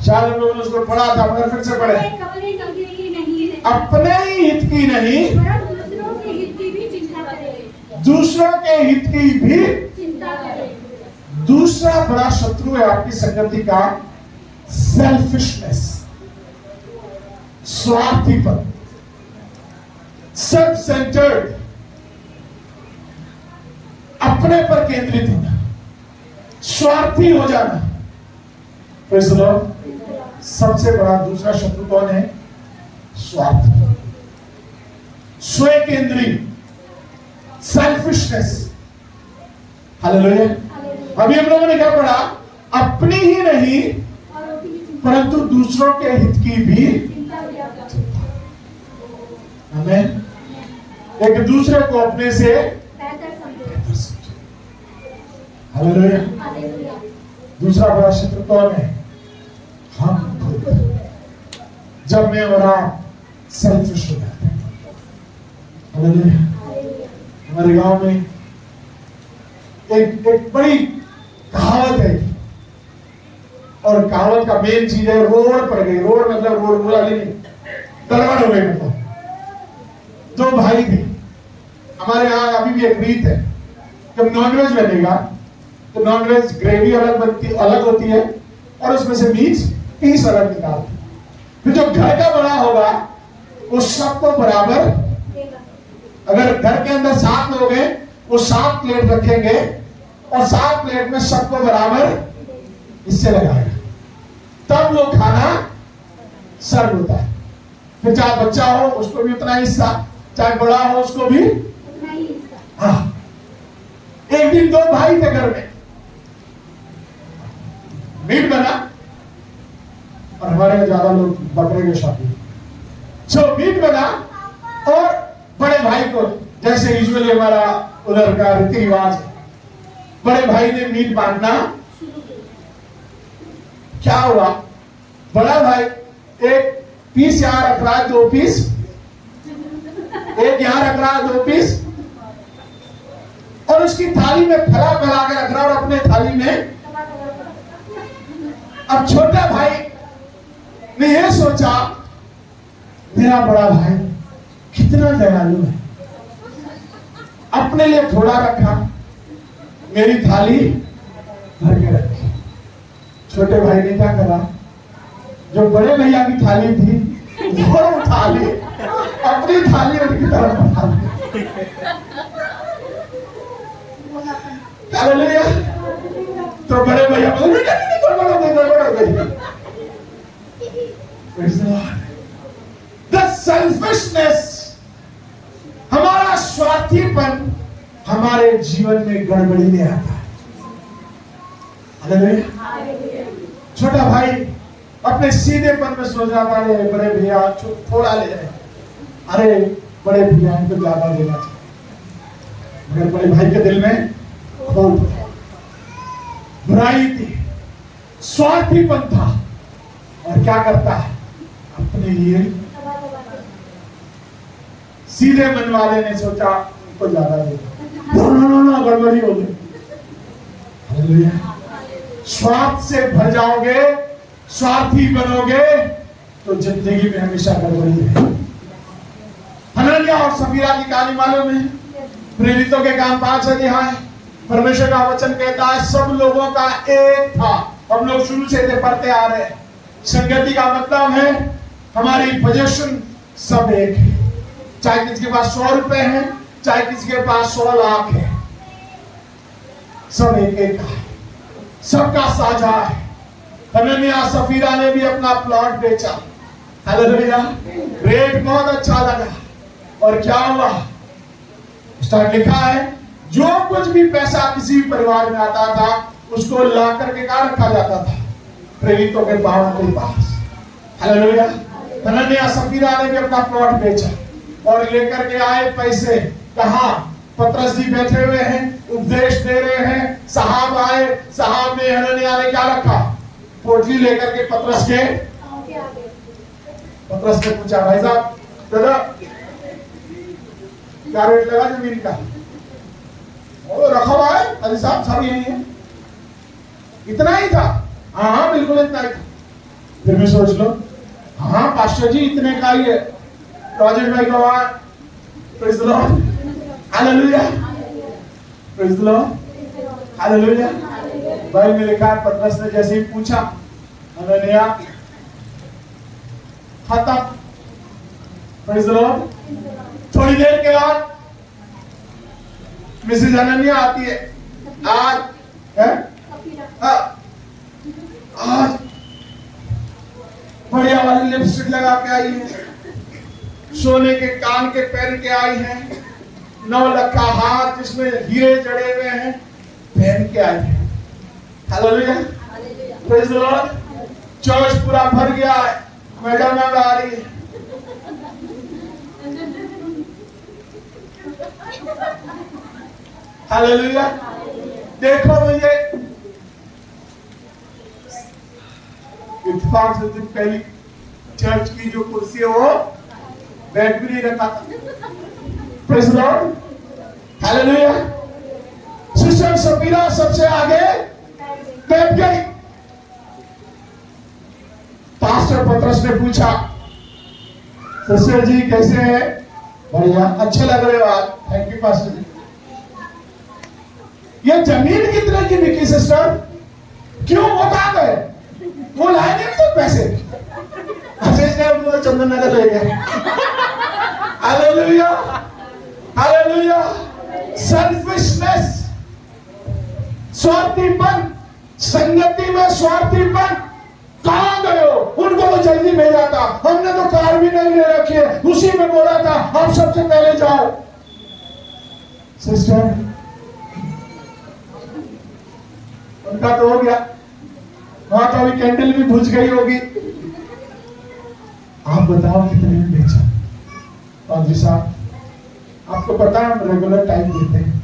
शायद हम लोगों ने उसको पढ़ा था, मगर फिर से पढ़े। अपने ही हित की नहीं, दूसरों के हित की भी चिंता करें। दूसरों के हित की भी चिंता करें। दूसरा बड़ा शत्रु है आपकी संगति का सेल्फिशनेस, स्वार्थीपन, सेल्फ सेंटर्ड, अपने पर केंद्रित होना, स्वार्थी हो जाना। Praise the Lord। सबसे बड़ा दूसरा शत्रु कौन है? स्वार्थ, स्वयं केंद्री, सेल्फिशनेस। हालेलुया। अभी हम लोगों ने क्या पढ़ा? अपनी ही नहीं परंतु दूसरों के हित की भी। आमीन। एक दूसरे को अपने से हालेलुया। दूसरा बड़ा शत्रु कौन है? हम खुद। जब मैं और आप सेल्फिश हो जाते हैं। हालेलुया। हमारे गांव में एक बड़ी कहावत है, और कहावत का मेन चीज है रोड पर गई। रोड मतलब रोड बोला नहीं, गड़बड़ हो गई। मतलब दो भाई थे हमारे यहाँ। अभी भी एक रीत है, जब नॉनवेज बनेगा तो नॉनवेज ग्रेवी अलग होती है और उसमें से पीस अलग निकालते। फिर जो घर का बना होगा वो सबको बराबर, अगर घर के अंदर 7 लोग हैं वो 7 प्लेट रखेंगे और 7 प्लेट में सबको बराबर हिस्से लगाएगा, तब वो खाना सर्व होता है। फिर चाहे बच्चा हो उसको भी उतना हिस्सा, चाहे बड़ा हो उसको भी। हाँ, एक दिन 2 भाई थे घर में, मीट बना और हमारे यहाँ ज्यादा लोग बकरे के शौकीन। जो मीट बना और बड़े भाई को, जैसे यूजुअली हमारा उधर का रीति रिवाज है, बड़े भाई ने मीट बांटना। क्या हुआ? बड़ा भाई एक पीस यहां रख रहा है, 2 पीस, एक यहां रख रहा है 2 पीस, और उसकी थाली में फैला फैला के रख रहा है और अपने थाली में। अब छोटा भाई ने यह सोचा, मेरा बड़ा भाई कितना दयालु है, अपने लिए थोड़ा रखा, मेरी थाली भर के रखी। छोटे भाई ने क्या करा? जो बड़े भैया की थाली थी वो उठा ली, अपनी थाली उनकी तरफ बढ़ा दी। हालेलुया। तो बड़े भैया बोले द सेल्फिशनेस, हमारा स्वार्थीपन हमारे जीवन में गड़बड़ी ले आता है। हालेलुया। छोटा भाई अपने सीधेपन में सोच रहा था, अरे बड़े भैया थोड़ा ले रहे, अरे बड़े भैया इनको ज्यादा देना चाहिए। मगर बड़े भाई के दिल में खोट था, बुराई थी, स्वार्थीपन था, और क्या करता है? अपने लिए। सीधे मन वाले ने सोचा उनको ज्यादा देगा, नो गड़बड़ी हो गई। हालेलुया। स्वार्थ से भर जाओगे, स्वार्थी बनोगे तो जिंदगी में हमेशा गड़बड़ी है। हनन्याह और सफीरा की कहानी मालूम है? प्रेरितों के काम 5 अध्याय। परमेश्वर का वचन कहता है सब लोगों का एक था। हम लोग शुरू से पढ़ते आ रहे हैं। संगति का मतलब है हमारी पोजीशन सब एक है, चाहे किसी के पास 100 रुपए है, चाहे किसी के पास 100 लाख है, सब एक एक है, सबका साझा है। हनन्याह सफीरा ने भी अपना प्लॉट बेचा। हालेलुया। रेट बहुत अच्छा लगा, और क्या हुआ? स्टार्ट लिखा है जो कुछ भी पैसा किसी परिवार में आता था उसको ला करके कहाँ रखा जाता था? प्रेरितों के पांव के पास। हालेलुया। हनन्याह सफीरा ने भी अपना प्लॉट बेचा और लेकर के आए पैसे। कहाँ? पतरस जी बैठे हुए हैं, उपदेश दे रहे हैं, साहब आए, साहब ने हनन्याह ने क्या रखा? पोटली लेकर के पतरस ने पूछा, भाई साहब दादा क्या रेट लगा जमीन का? वो रखा हुआ है अली साहब, सब यही है। इतना ही था? हाँ बिल्कुल इतना ही था। फिर भी सोच लो, हाँ पास्टर जी इतने का ही है। राजेश भाई का वहां praise the Lord, hallelujah, praise the Lord, hallelujah. Bible में लिखा है पतरस ने जैसे ही पूछा, हनन्याह खत्म, प्रेज़ द लॉर्ड। थोड़ी देर के बाद मिसेज हनन्याह आती है। आज आज बढ़िया वाली लिपस्टिक लगा के आई है, सोने के कान के पहन के आई है, 9 लाख का हार जिसमें हीरे जड़े हुए हैं पहन के आए हैं। Hallelujah, praise the Lord. Church पूरा भर गया है, मैडम अब आ रही है। हालेलुया। देखो मुझे इत्तेफाक से पहली चर्च की जो कुर्सी है वो बैठ भी नहीं रखा था। Praise the Lord, hallelujah. Sister Safira सबसे आगे बैठ गई। पास्टर पतरस ने पूछा, सिस्टर जी कैसे हैं? बढ़िया, अच्छे लग रहे हो आप। थैंक यू पास्टर जी। ये जमीन कितने की बिकी सिस्टर? क्यों बता गए? वो लाएंगे तो पैसे। उनको चंदन नगर ले गए। Hallelujah, hallelujah. सेल्फिशनेस, स्वार्थीपन, संगति में स्वार्थीपन। कहां गए हो? उनको तो जल्दी भेजा था, हमने तो कार भी नहीं ले रखी है, उसी में बोला था आप सबसे पहले जाओ। सिस्टर उनका तो हो गया, वहां तो अभी कैंडल भी बुझ गई होगी। आप बताओ कितने में बेचा? पादरी साहब, आपको पता है हम रेगुलर टाइम देते हैं।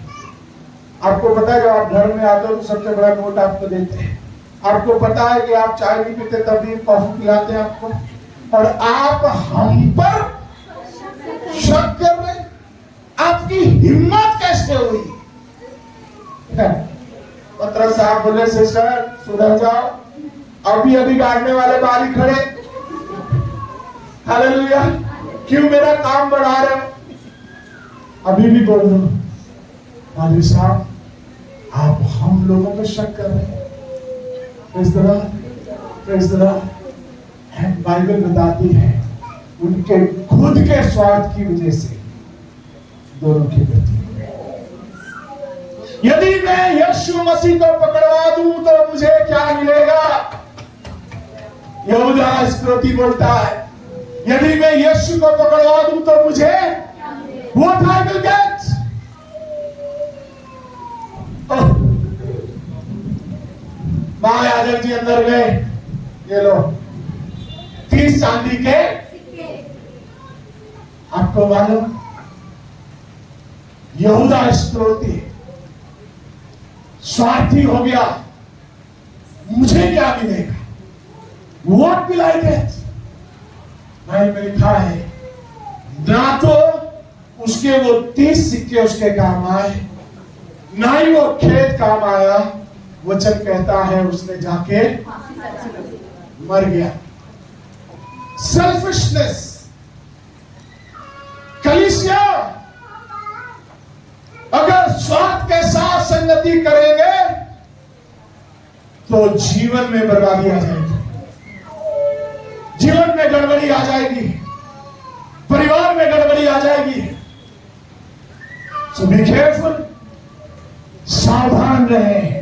आपको पता है जब आप घर में आते हो तो सबसे बड़ा नोट आपको देते हैं। आपको पता है कि आप चाय नहीं पीते तभी कॉफी पिलाते हैं आपको, और आप हम पर शक कर रहे हैं। आपकी हिम्मत कैसे हुई? पतरस साहब बोले, सिस्टर सुधर जाओ, अभी अभी गाड़ने वाले बाहर ही खड़े। हालेलुया। क्यों मेरा काम बढ़ा रहे हो? अभी भी बोल दो, पादरी साहब आप हम लोगों पे शक कर रहे हैं। Praise the Lord, praise the Lord. Bible बताती है उनके खुद के स्वार्थ की वजह से दोनों की मृत्यु। यदि मैं यीशु मसीह को पकड़वा दूं तो मुझे क्या मिलेगा? यहूदा इस्करियोती बोलता है, यदि मैं यीशु को पकड़वा दूं तो मुझे what I will get? महायाजक जी अंदर गए, ये लो 30 चांदी के। आपको मालूम यहूदा इस्करियोती स्वार्थी हो गया, मुझे क्या मिलेगा? What will I get? Bible में लिखा है, ना तो उसके वो 30 सिक्के उसके काम आए, ना ही वो खेत काम आया। वचन कहता है उसने जाके मर गया। सेल्फिशनेस। कलीसिया अगर स्वार्थ के साथ संगति करेंगे तो जीवन में बर्बादी आ जाएगी, जीवन में गड़बड़ी आ जाएगी, परिवार में गड़बड़ी आ जाएगी। So be careful, सावधान रहें।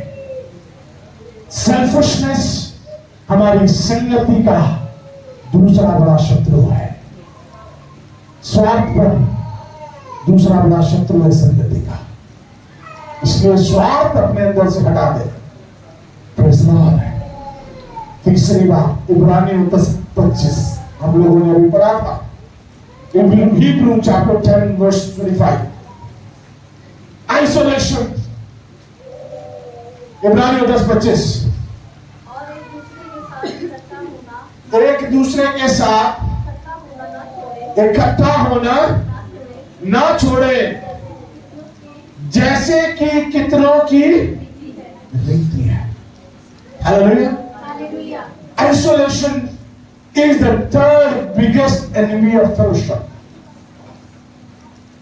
सेल्फिशनेस हमारी संगति का दूसरा बड़ा शत्रु है। स्वार्थपन दूसरा बड़ा शत्रु है संगति का। इसलिए स्वार्थ अपने अंदर से हटा दे। Praise the Lord. तीसरी बात, इब्रानियों 10:25 हम लोगों ने अभी पढ़ा था। Hebrew chapter 10 verse 25। आइसोलेशन। इब्रानियों 10:25। एक दूसरे के साथ इकट्ठा होना ना छोड़े, जैसे कि कितनों की रीति है। Hallelujah. Isolation is the third biggest enemy of fellowship।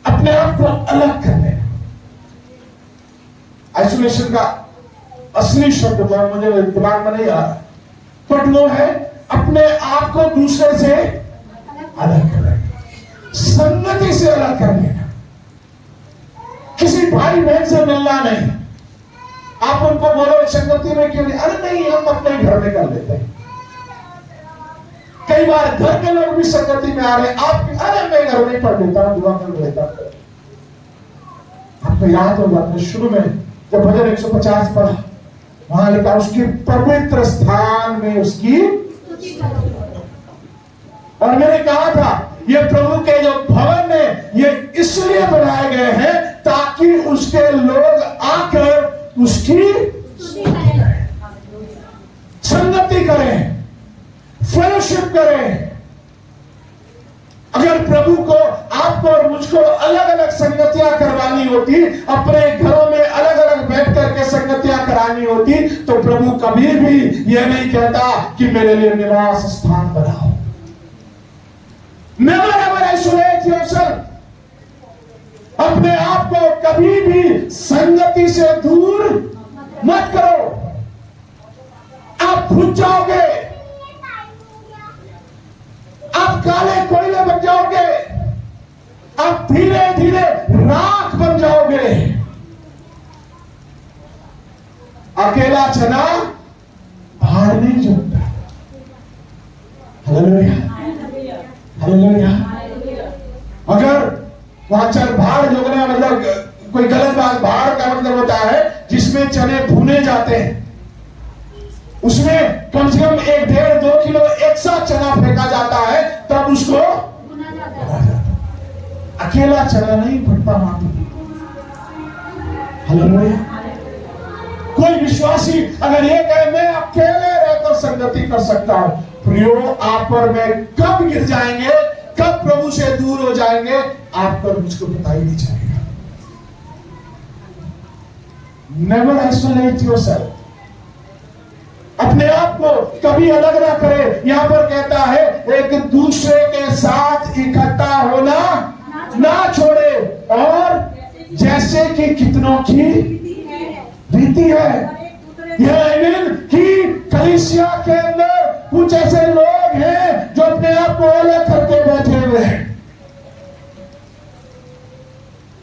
अपने आप को अलग कर लेना। आइसोलेशन का असली शब्द मुझे दिमाग में नहीं आ रहा, बट वो है अपने आप को दूसरे से अलग कर लेना, संगति से अलग कर लेना। किसी भाई बहन से मिलना नहीं। आप उनको बोलो संगति में क्यों नहीं? अरे नहीं, हम अपने घर में कर लेते हैं। कई बार घर के लोग भी संगति में आ रहे, आप अरे मैं घर में पढ़ लेता हूं, दुआ कर लेता हूं। आपको याद होगा अपने शुरू में जब भजन 150 पढ़ा, वहां लिखा उसके पवित्र स्थान में उसकी, और मैंने कहा था ये प्रभु के जो भवन में ये इसलिए बनाए गए हैं ताकि उसके लोग आकर उसकी संगति करें, फेलोशिप करें। अगर प्रभु को, आपको और मुझको अलग अलग संगतियां करवानी होती, अपने घरों में अलग अलग बैठ करके संगतियां करानी होती, तो प्रभु कभी भी यह नहीं कहता कि मेरे लिए निवास स्थान बनाओ। Never ever isolate yourself. अपने आप को कभी भी संगति से दूर मत करो, आप भूल जाओगे, आप काले कोयले बन जाओगे, आप धीरे धीरे राख बन जाओगे। अकेला चना भार नहीं जोतता। Hallelujah, hallelujah. अगर वहां चल भाड़ जोगना मतलब कोई गलत बात, भाड़ का मतलब होता है जिसमें चने भुने जाते हैं, उसमें कम से कम 1.5-2 किलो एक साथ चना फेंका जाता है, तब उसको भुना जाता है। अकेला चना नहीं फटता माटी। हालेलुया। कोई विश्वासी अगर ये कहे मैं अकेले रहकर संगति कर सकता हूं, प्रियो आप और मैं कब गिर जाएंगे, कब प्रभु से दूर हो जाएंगे, आपको और मुझको पता ही नहीं चलेगा। Never isolate yourself. अपने आप को कभी अलग ना करे। यहां पर कहता है एक दूसरे के साथ इकट्ठा होना ना छोड़े, और जैसे कि कितनों की रीति है। यह कि कलीसिया के अंदर कुछ ऐसे लोग हैं जो अपने आप को अलग करके बैठे हुए हैं।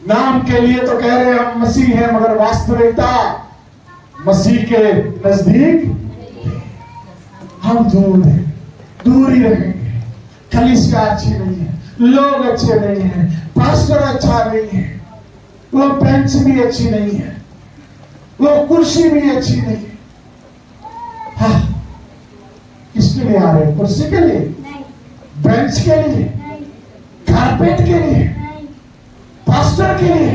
नाम के लिए तो कह रहे हम मसीह हैं, मगर वास्तविकता मसीह के नजदीक हम दूर हैं, दूर ही रहेंगे। कलीसिया अच्छी नहीं है, लोग अच्छे नहीं हैं, पास्टर अच्छा नहीं है, वो बेंच भी अच्छी नहीं है, वो कुर्सी भी अच्छी नहीं है। हाँ, किसके लिए आ रहे हैं? कुर्सी के लिए, बेंच के लिए, कारपेट के लिए, पास्टर के लिए,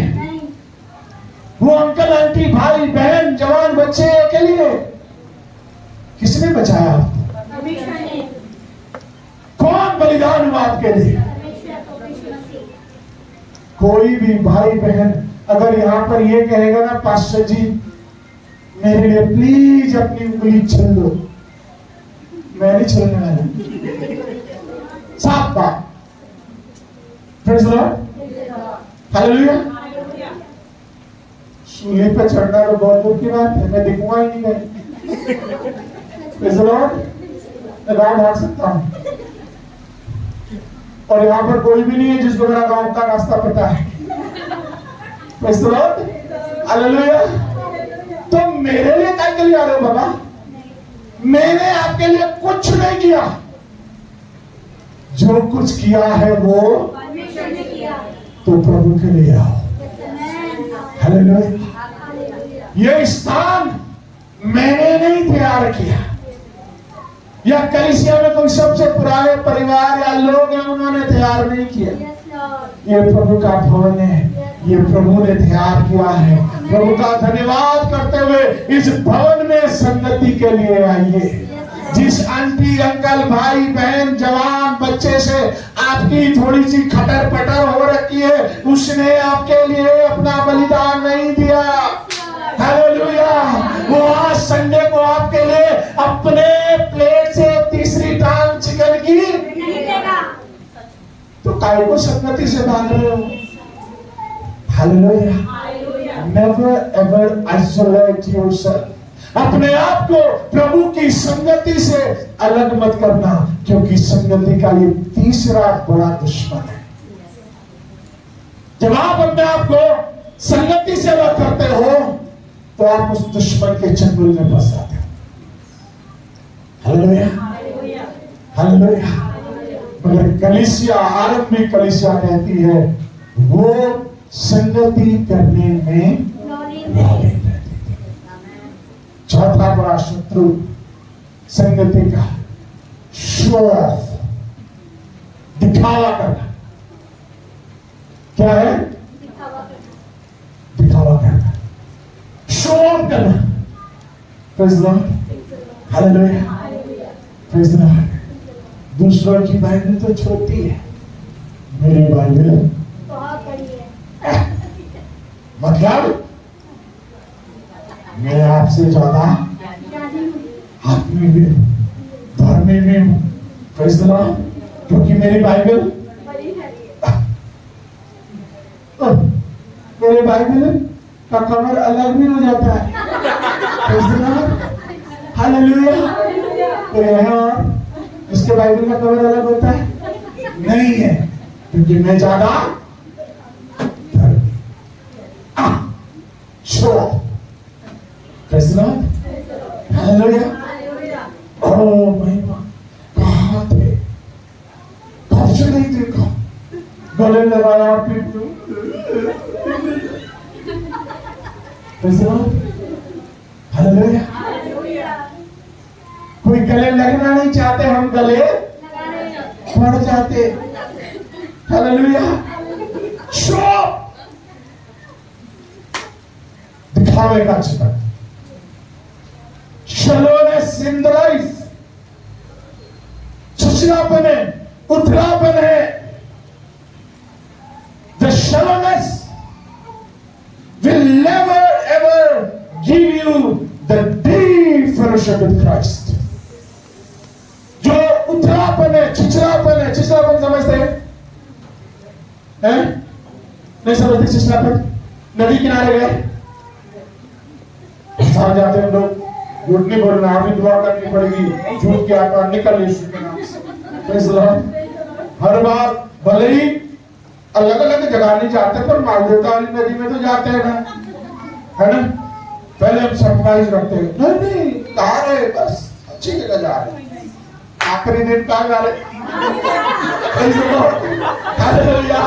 वो अंकल आंटी भाई बहन जवान बच्चे के लिए? किसने बचाया आपको? कौन बलिदान हुआ आपके लिए? कोई भी भाई बहन अगर यहां पर ये कहेगा ना, पास्टर जी मेरे लिए प्लीज अपनी उंगली छील दो, मैं नहीं छीलने वाला। साफ बात। Praise the Lord, hallelujah. सूली पे चढ़ना तो बहुत दूर की बात है, मैं दिखूंगा ही नहीं कहीं। प्रेज़ द लॉर्ड, मैं गाँव भाग सकता हूँ, और यहाँ पर कोई भी नहीं है जिसको मेरा गाँव का रास्ता पता है। Praise the Lord, hallelujah. तो मेरे लिए क्या के लिए आ रहे हो बाबा? मैंने आपके लिए कुछ नहीं किया, जो कुछ किया है वो तो प्रभु के लिए आओ। हालेलुया। ये स्थान मैंने नहीं तैयार किया, या कलीसिया में कोई सबसे पुराने परिवार या लोग हैं उन्होंने तैयार नहीं किया। ये प्रभु का भवन है, ये प्रभु ने तैयार किया है। प्रभु का धन्यवाद करते हुए इस भवन में संगति के लिए आइए। जिस आंटी अंकल भाई बहन जवान बच्चे से आपकी थोड़ी सी खटर पटर हो रखी है, उसने आपके लिए अपना बलिदान नहीं दिया। हालेलुया। वो आज संडे को आपके लिए अपने प्लेट से तीसरी टांग चिकन की तो काय को संगति से बांध रहे हो? Hallelujah. Never ever isolate yourself. अपने आप को प्रभु की संगति से अलग मत करना, क्योंकि संगति का ये तीसरा बड़ा दुश्मन है। जब आप अपने आप को संगति से अलग करते हो तो आप उस दुश्मन के चंगुल में फंस जाते हो। Hallelujah, hallelujah. मगर कलीसिया, आरंभिक कलीसिया कहती है वो संगति करने में नॉलेज लॉलेज रहती थी। चौथा बड़ा शत्रु संगति का शो ऑफ, दिखावा करना। क्या है? दिखावा करना, शो ऑफ करना। Praise the Lord, hallelujah, praise the Lord. दूसरों की बाइबल तो छोटी है, मेरी बाइबल बहुत बड़ी है। मतलब मैं आपसे ज्यादा आत्मीय भी हूं, धर्मी भी हूं। प्रेज़ द लॉर्ड, क्योंकि मेरी बाइबल बड़ी है। मेरे बाइबल का कवर अलग भी हो जाता है। Praise the Lord, hallelujah. तो यहाँ और इसके बाइबल का कवर अलग होता है? नहीं है, क्योंकि मैं ज्यादा show. Praise the Lord, hallelujah. ओह महिमा, कहाँ थे? कब से नहीं देखा? गले लगाया पिट्टू। Praise the Lord, hallelujah. कोई गले लगना नहीं चाहते, हम गले पड़ जाते। हालेलुया। शो, दिखावे का चित्र। शलोनेस इन द लाइफ, छिछलापन है, उथलापन है। The shallowness will never ever give you the deep fellowship with Christ. जो उथलापन है, छिछलापन है, छिछलापन समझते हैं? नहीं समझते छिछलापन? नदी किनारे गए, साथ जाते हैं लोग, झूठ नहीं बोलना, अभी दुआ करनी पड़ेगी, झूठ की आत्मा निकल यीशु के नाम से। Praise the Lord. हर बार भले ही अलग अलग जगह नहीं जाते, पर मालदेवता वाली नदी में तो जाते हैं ना, है ना? पहले हम सरप्राइज रखते हैं, नहीं कहाँ रहे, बस अच्छी जगह जा रहे, आखिरी दिन कहाँ जा रहे? Hallelujah,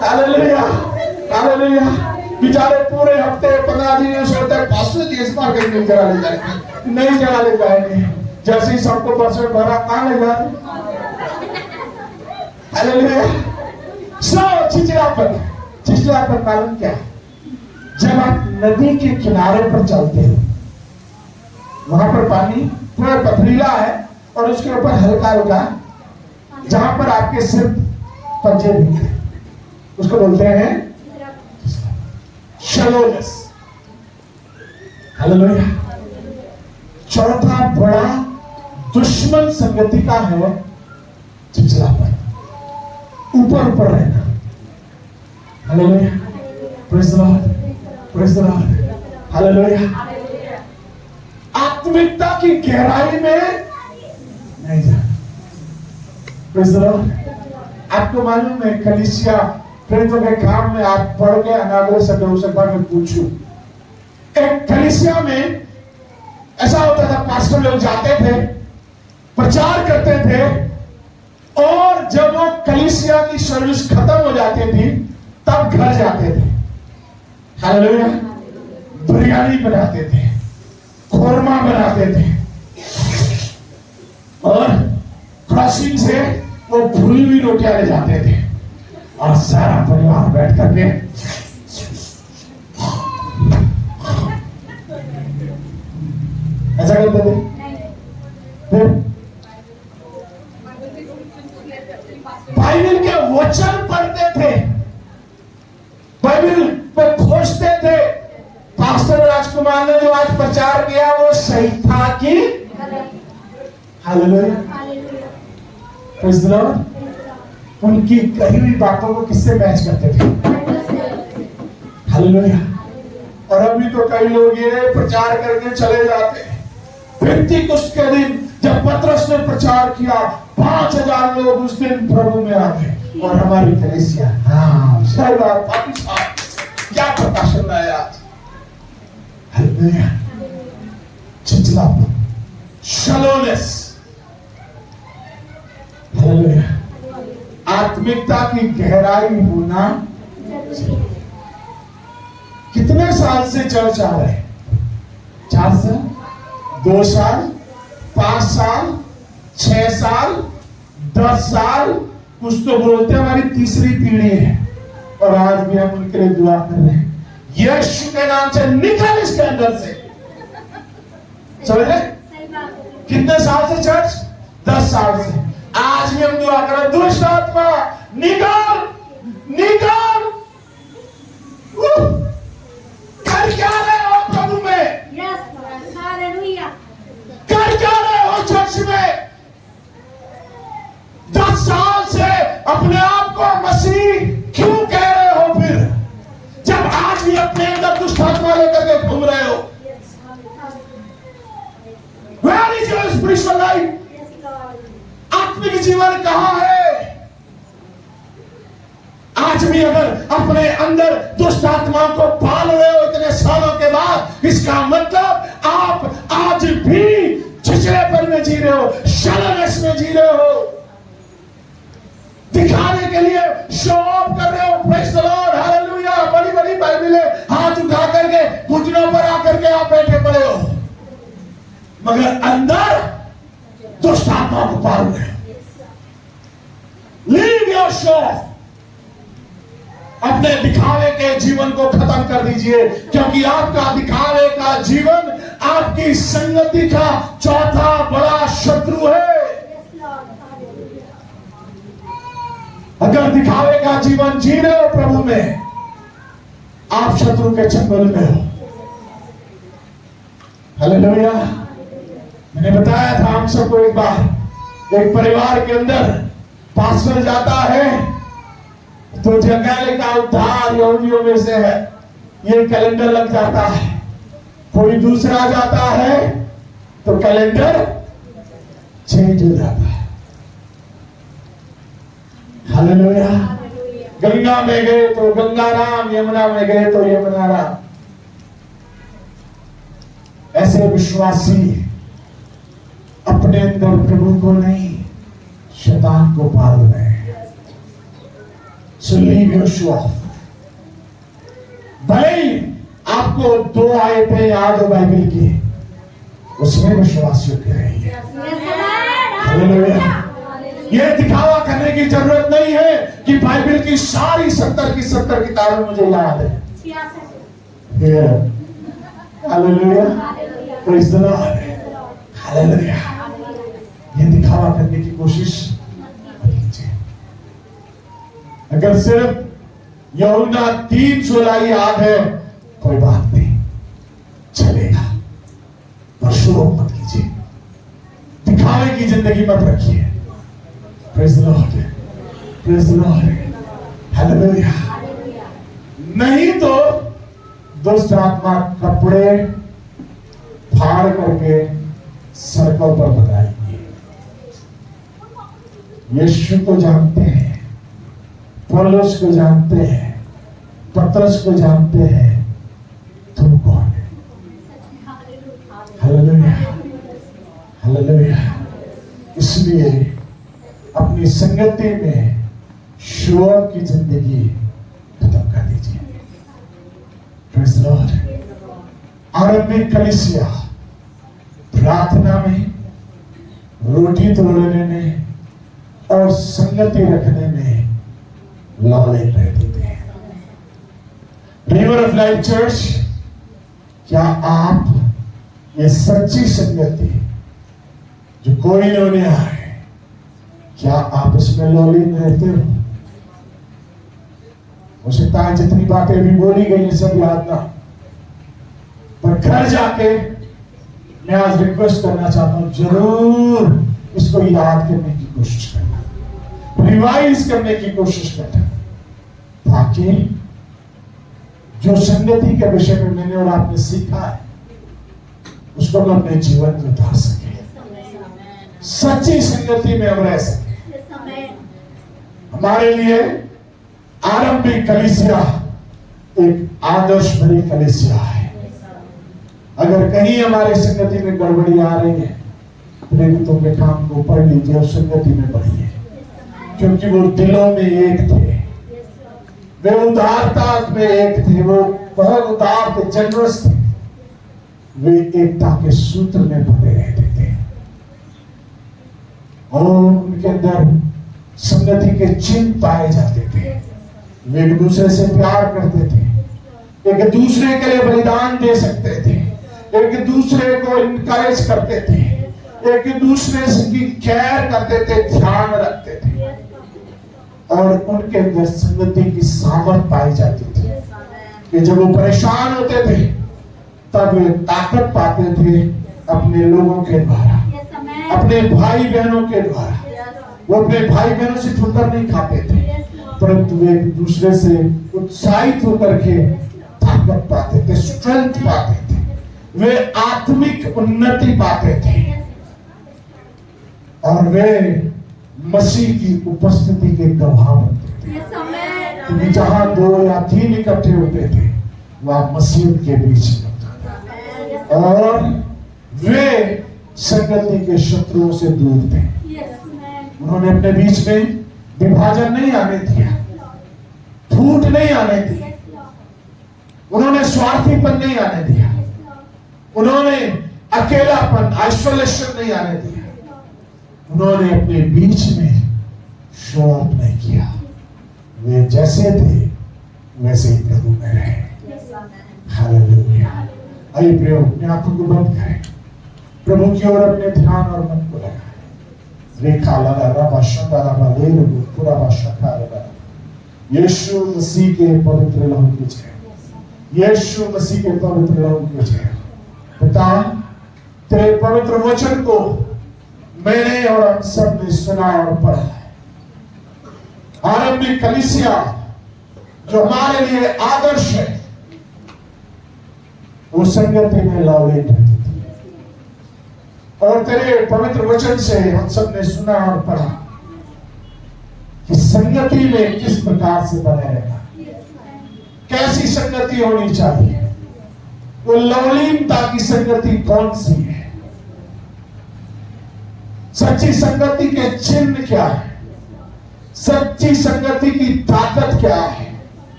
hallelujah, hallelujah. बेचारे पूरे हफ्ते 15 दिन सोते हैं, पास्टर जी इस बार कहीं नहीं जगह ले जाएंगे, नहीं जगह ले जाएंगे। जैसे ही सबको परसेंट भरा, कहाँ ले जा रहे? हालेलुया। छिछलापन, छिछलापन मालूम क्या? जब आप नदी के किनारे पर चलते हो, वहां पर पानी पूरा पथरीला है और उसके ऊपर हल्का हल्का, जहां पर आपके सिर पंजे दिखते हैं, उसको बोलते हैं शलोनेस। हालेलुया। चौथा बड़ा दुश्मन संगति का है छिछलापन, ऊपर ऊपर रहना। Hallelujah, praise the Lord, praise the Lord, hallelujah. आत्मिकता की गहराई में नहीं जाना। Praise the Lord. आपको मालूम है कलीसिया प्रेरितों के काम में आप पढ़ के अनाग्रह से मैं पूछूं, एक कलीसिया में ऐसा होता था, पास्टर लोग जाते थे, प्रचार करते थे, और जब वो कलीसिया की सर्विस खत्म हो जाती थी तब घर जाते थे। हालेलुया। बिरयानी बनाते थे, खुरमा बनाते थे, और क्रॉसिंग से वो भूली हुई रोटियां ले जाते थे, और सारा परिवार बैठ करके ऐसा करते थे। फिर बाइबल के वचन पढ़ते थे, बाइबल पे खोजते थे। पास्टर राजकुमार ने जो आज प्रचार किया वो सही था कि? Hallelujah, praise the Lord. उनकी कही हुई बातों को किससे मैच करते थे? हालेलुया। और अभी तो कई लोग ये प्रचार करके चले जाते हैं। पेंतीकोस्त के दिन जब पतरस ने प्रचार किया, 5000 लोग उस दिन प्रभु में आ गए, और हमारी कलीसिया क्या प्रकाशन लाया आज। हालेलुया। छिछलापन, शलोनेस, हालेलुया। आत्मिकता की गहराई होना, कितने साल से चर्च आ रहे हैं? 4 साल, 2 साल, 5 साल, 6 साल, 10 साल, कुछ तो बोलते हैं हमारी तीसरी पीढ़ी है, और आज भी हम उनके लिए दुआ कर रहे हैं, यीशु के नाम से निकल इसके अंदर से। समझ रहे? कितने साल से चर्च? 10 साल से। आज भी हम दुआ कर रहे हैं, दुष्ट आत्मा निकल, निकल। कर क्या रहे हो प्रभु में? Yes hallelujah. कर क्या रहे हो चर्च में? 10 साल से अपने आप को मसीह क्यों कह रहे हो फिर, जब आज भी अपने अंदर दुष्ट आत्मा लेकर के घूम रहे हो? Where is your spiritual life? आत्मिक जीवन कहां है? आज भी अगर अपने अंदर दुष्ट आत्मा को पाल रहे हो इतने सालों के बाद, इसका मतलब आप आज भी छिछड़ेपन में जी रहे हो, शर्मनेस में जी रहे हो, दिखाने के लिए शो ऑफ कर रहे हो। Praise the Lord, hallelujah. बड़ी बड़ी बाइबलें हाथ उठा करके घुटनों पर आकर के आप बैठे पड़े हो, मगर अंदर दुष्ट आत्मा को पाल रहे हो। लीव योर शो, अपने दिखावे के जीवन को खत्म कर दीजिए, क्योंकि आपका दिखावे का जीवन आपकी संगति का चौथा बड़ा शत्रु है। अगर दिखावे का जीवन जी रहे हो प्रभु में, आप शत्रु के चंगुल में हो। हालेलुया। मैंने बताया था हम सबको, एक बार एक परिवार के अंदर पास्टर जाता है तो जंगल का उद्धार यहूदियों में से है, ये कैलेंडर लग जाता है। कोई दूसरा जाता है तो कैलेंडर चेंज हो जाता है। हालेलुया। गंगा में गए तो गंगा राम, यमुना में गए तो यमुना राम। ऐसे विश्वासी अपने अंदर प्रभु को नहीं, शैतान को पाल रहे हैं। So leave your show off. भले आपको 2 आयतें याद हो बाइबल की, उसमें विश्वास योग्य रहिए। हालेलुया। ये दिखावा करने की जरूरत नहीं है कि बाइबल की सारी 70 की 70 किताबें मुझे याद है। Hallelujah. Praise the Lord. Hallelujah. ये दिखावा करने की कोशिश मत कीजिए। अगर सिर्फ यूहन्ना 3:16 याद है, कोई बात नहीं, चलेगा, पर शो मत कीजिए, दिखावे की जिंदगी मत रखिए। Praise the Lord, praise the Lord, hallelujah. नहीं तो दुष्ट आत्मा कपड़े फाड़ करके सड़कों पर भगाएंगे। यीशु को जानते हैं, पौलुस को जानते हैं, पतरस को जानते हैं, तुम कौन है? Hallelujah, hallelujah. इसलिए अपनी संगति में शो की जिंदगी खत्म कर दीजिए। Praise the Lord. आरंभिक कलीसिया प्रार्थना में, रोटी तोड़ने में और संगति रखने में लॉलेट रहते थे। रिवर ऑफ लाइफ चर्च, क्या आप ये सच्ची संगति जो कोई होने आए, क्या आप इसमें लॉलेट रहते हो? हो सकता है जितनी बातें अभी बोली गई हैं सब याद ना, पर घर जाके मैं आज रिक्वेस्ट करना चाहता हूं, जरूर इसको याद करने की कोशिश करना, रिवाइज करने की कोशिश करना, ताकि जो संगति के विषय में मैंने और आपने सीखा है उसको हम अपने जीवन में उतार सके, सच्ची संगति में हम रह सके। हमारे लिए आरंभिक कलीसिया एक आदर्श भरी कलीसिया है। अगर कहीं हमारे संगति में गड़बड़ी आ रही है, प्रेरितों के काम को पढ़ लीजिए और संगति में बढ़िए, क्योंकि वो दिलों में एक थे, वे उदारता में एक थे, वो बहुत उदार थे, जनरस थे। वे एकता के सूत्र में बंधे रहते थे और उनके अंदर संगति के चिन्ह पाए जाते थे। वे एक दूसरे से प्यार करते थे, एक दूसरे के लिए बलिदान दे सकते थे, एक दूसरे को इनकरेज करते थे, एक दूसरे से की केयर करते थे, ध्यान रखते थे और उनके अंदर संगति की सामर्थ पाई जाती थी कि जब वो परेशान होते थे तब वे ताकत पाते थे अपने लोगों के द्वारा, अपने भाई बहनों के द्वारा। वो अपने भाई बहनों से ठोकर नहीं खाते थे, परंतु वे एक दूसरे से उत्साहित होकर के ताकत पाते थे, स्ट्रेंथ पाते थे, वे आत्मिक उन्नति पाते थे और वे मसीह की उपस्थिति के गवाह बनते थे। क्योंकि जहां 2 या 3 इकट्ठे होते थे वहां मसीह के बीच में और वे संगति के शत्रुओं से दूर थे। उन्होंने अपने बीच में विभाजन नहीं आने दिया, फूट नहीं आने दी, उन्होंने स्वार्थीपन नहीं आने दिया, उन्होंने अकेलापन आइसोलेशन नहीं आने दिया, उन्होंने अपने बीच में शो ऑफ नहीं किया। वे जैसे थे वैसे ही प्रभु में रहे। हालेलुया। आइए प्रियो, अपने आंखों को बंद करें, प्रभु की ओर अपने ध्यान और मन को लगाएं। रेखा लगा रबा शंका रबा ले लो पूरा बाशा रबा। यीशु मसीह के पवित्र लहू की जय, यीशु मसीह के पवित्र लहू की जय। पिता, तेरे पवित्र वचन को मैंने और हम सब ने सुना और पढ़ा। आरंभिक कलीसिया जो हमारे लिए आदर्श है, वो संगति में लवलीन रहती थी और तेरे पवित्र वचन से हम सब ने सुना और पढ़ा कि संगति में किस प्रकार से बने रहना, कैसी संगति होनी चाहिए, वो लवलीनता की संगति कौन सी है, सच्ची संगति के चिन्ह क्या है, सच्ची संगति की ताकत क्या है,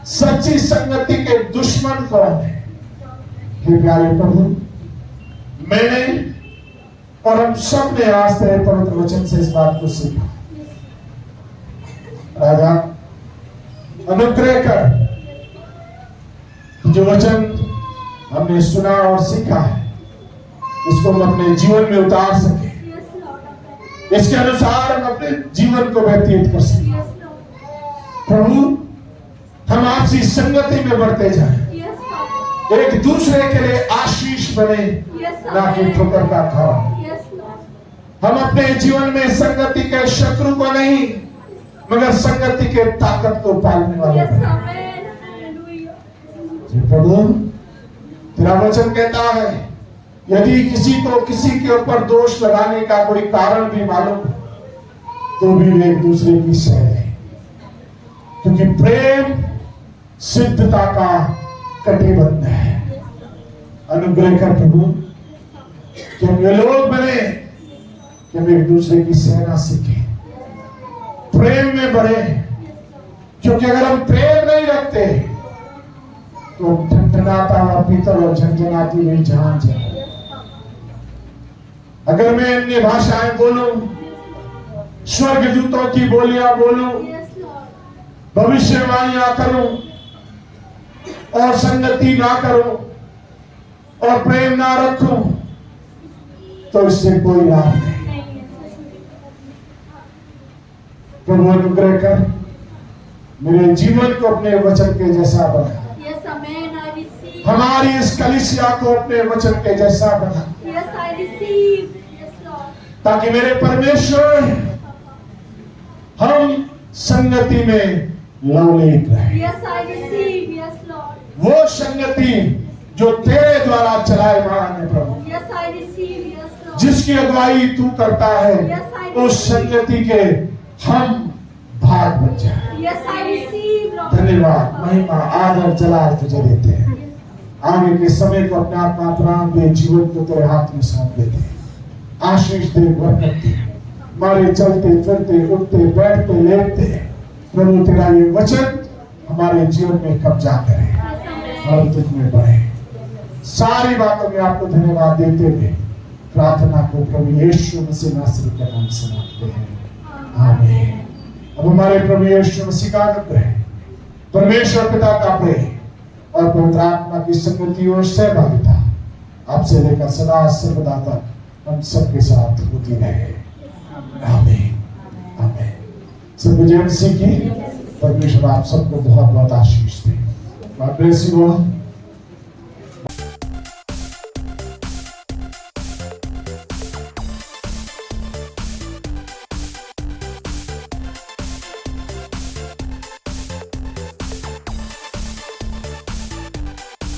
सच्ची संगति के दुश्मन कौन है। हे प्यारे प्रभु, मैंने और हम सब ने आज तेरे पवित्र वचन से इस बात को सीखा। राजा, अनुग्रह कर, जो वचन हमने सुना और सीखा है इसको हम अपने जीवन में उतार सके, इसके अनुसार हम अपने जीवन को व्यतीत कर सके। प्रभु, हम आपसी संगति में बढ़ते जाएं, एक दूसरे के लिए आशीष बने, ना कि ठोकर का खाओ। हम अपने जीवन में संगति के शत्रु को नहीं मगर संगति के ताकत को पालने वाले बने। प्रभु, तेरा वचन कहता है यदि किसी को किसी के ऊपर दोष लगाने का कोई कारण भी मालूम तो भी वे एक दूसरे की सह लें, क्योंकि प्रेम सिद्धता का कटिबंध है। अनुग्रह कर प्रभु कि हम ये लोग बने कि हम एक दूसरे की सहना सीखें, प्रेम में बढ़े, क्योंकि अगर हम प्रेम नहीं रखते तो ठनठनाता हुआ पीतल और झंझनाती हुई झांझ है। अगर मैं अन्य भाषाएं बोलूं, स्वर्गदूतों की बोलियां बोलूं, भविष्यवाणियां करूं और संगति ना करूं और प्रेम ना रखूं तो इससे कोई लाभ नहीं। प्रभु, अनुग्रह कर मेरे जीवन को अपने वचन के जैसा बना, हमारी इस कलीसिया को अपने वचन के जैसा बना, ताकि मेरे परमेश्वर हम संगति में लवलीन रहे। वो संगति जो तेरे द्वारा चलायमान है प्रभु, जिसकी अगुवाई तू करता है, उस संगति के हम भाग बन जाए। धन्यवाद, महिमा, आदर, जलाल तुझे देते हैं। आगे के समय को अपने आत्मा प्राण दे, जीवन को तेरे हाथ में सौंप देते हैं। आशीष दे, बरकत दे, हमारे चलते फिरते उठते बैठते लेटते प्रभु तेरा ये वचन हमारे जीवन में कब्जा करे। और तुझ में बढ़े। सारी बातों में आपको धन्यवाद देते हुए प्रार्थना को प्रभु यीशु मसीह नासरी के नाम से मांगते हैं, आमीन। अब हमारे प्रभु यीशु मसीह का अनुग्रह, परमेश्वर पिता का प्रेम और पवित्र आत्मा की संगति और सहभागिता आपसे लेकर सदा सर्वदा तक हम सबके साथ होती रहे, आमीन, आमीन। सब जय मसीह की। परमेश्वर आप सबको बहुत बहुत आशीष दे। God bless you all.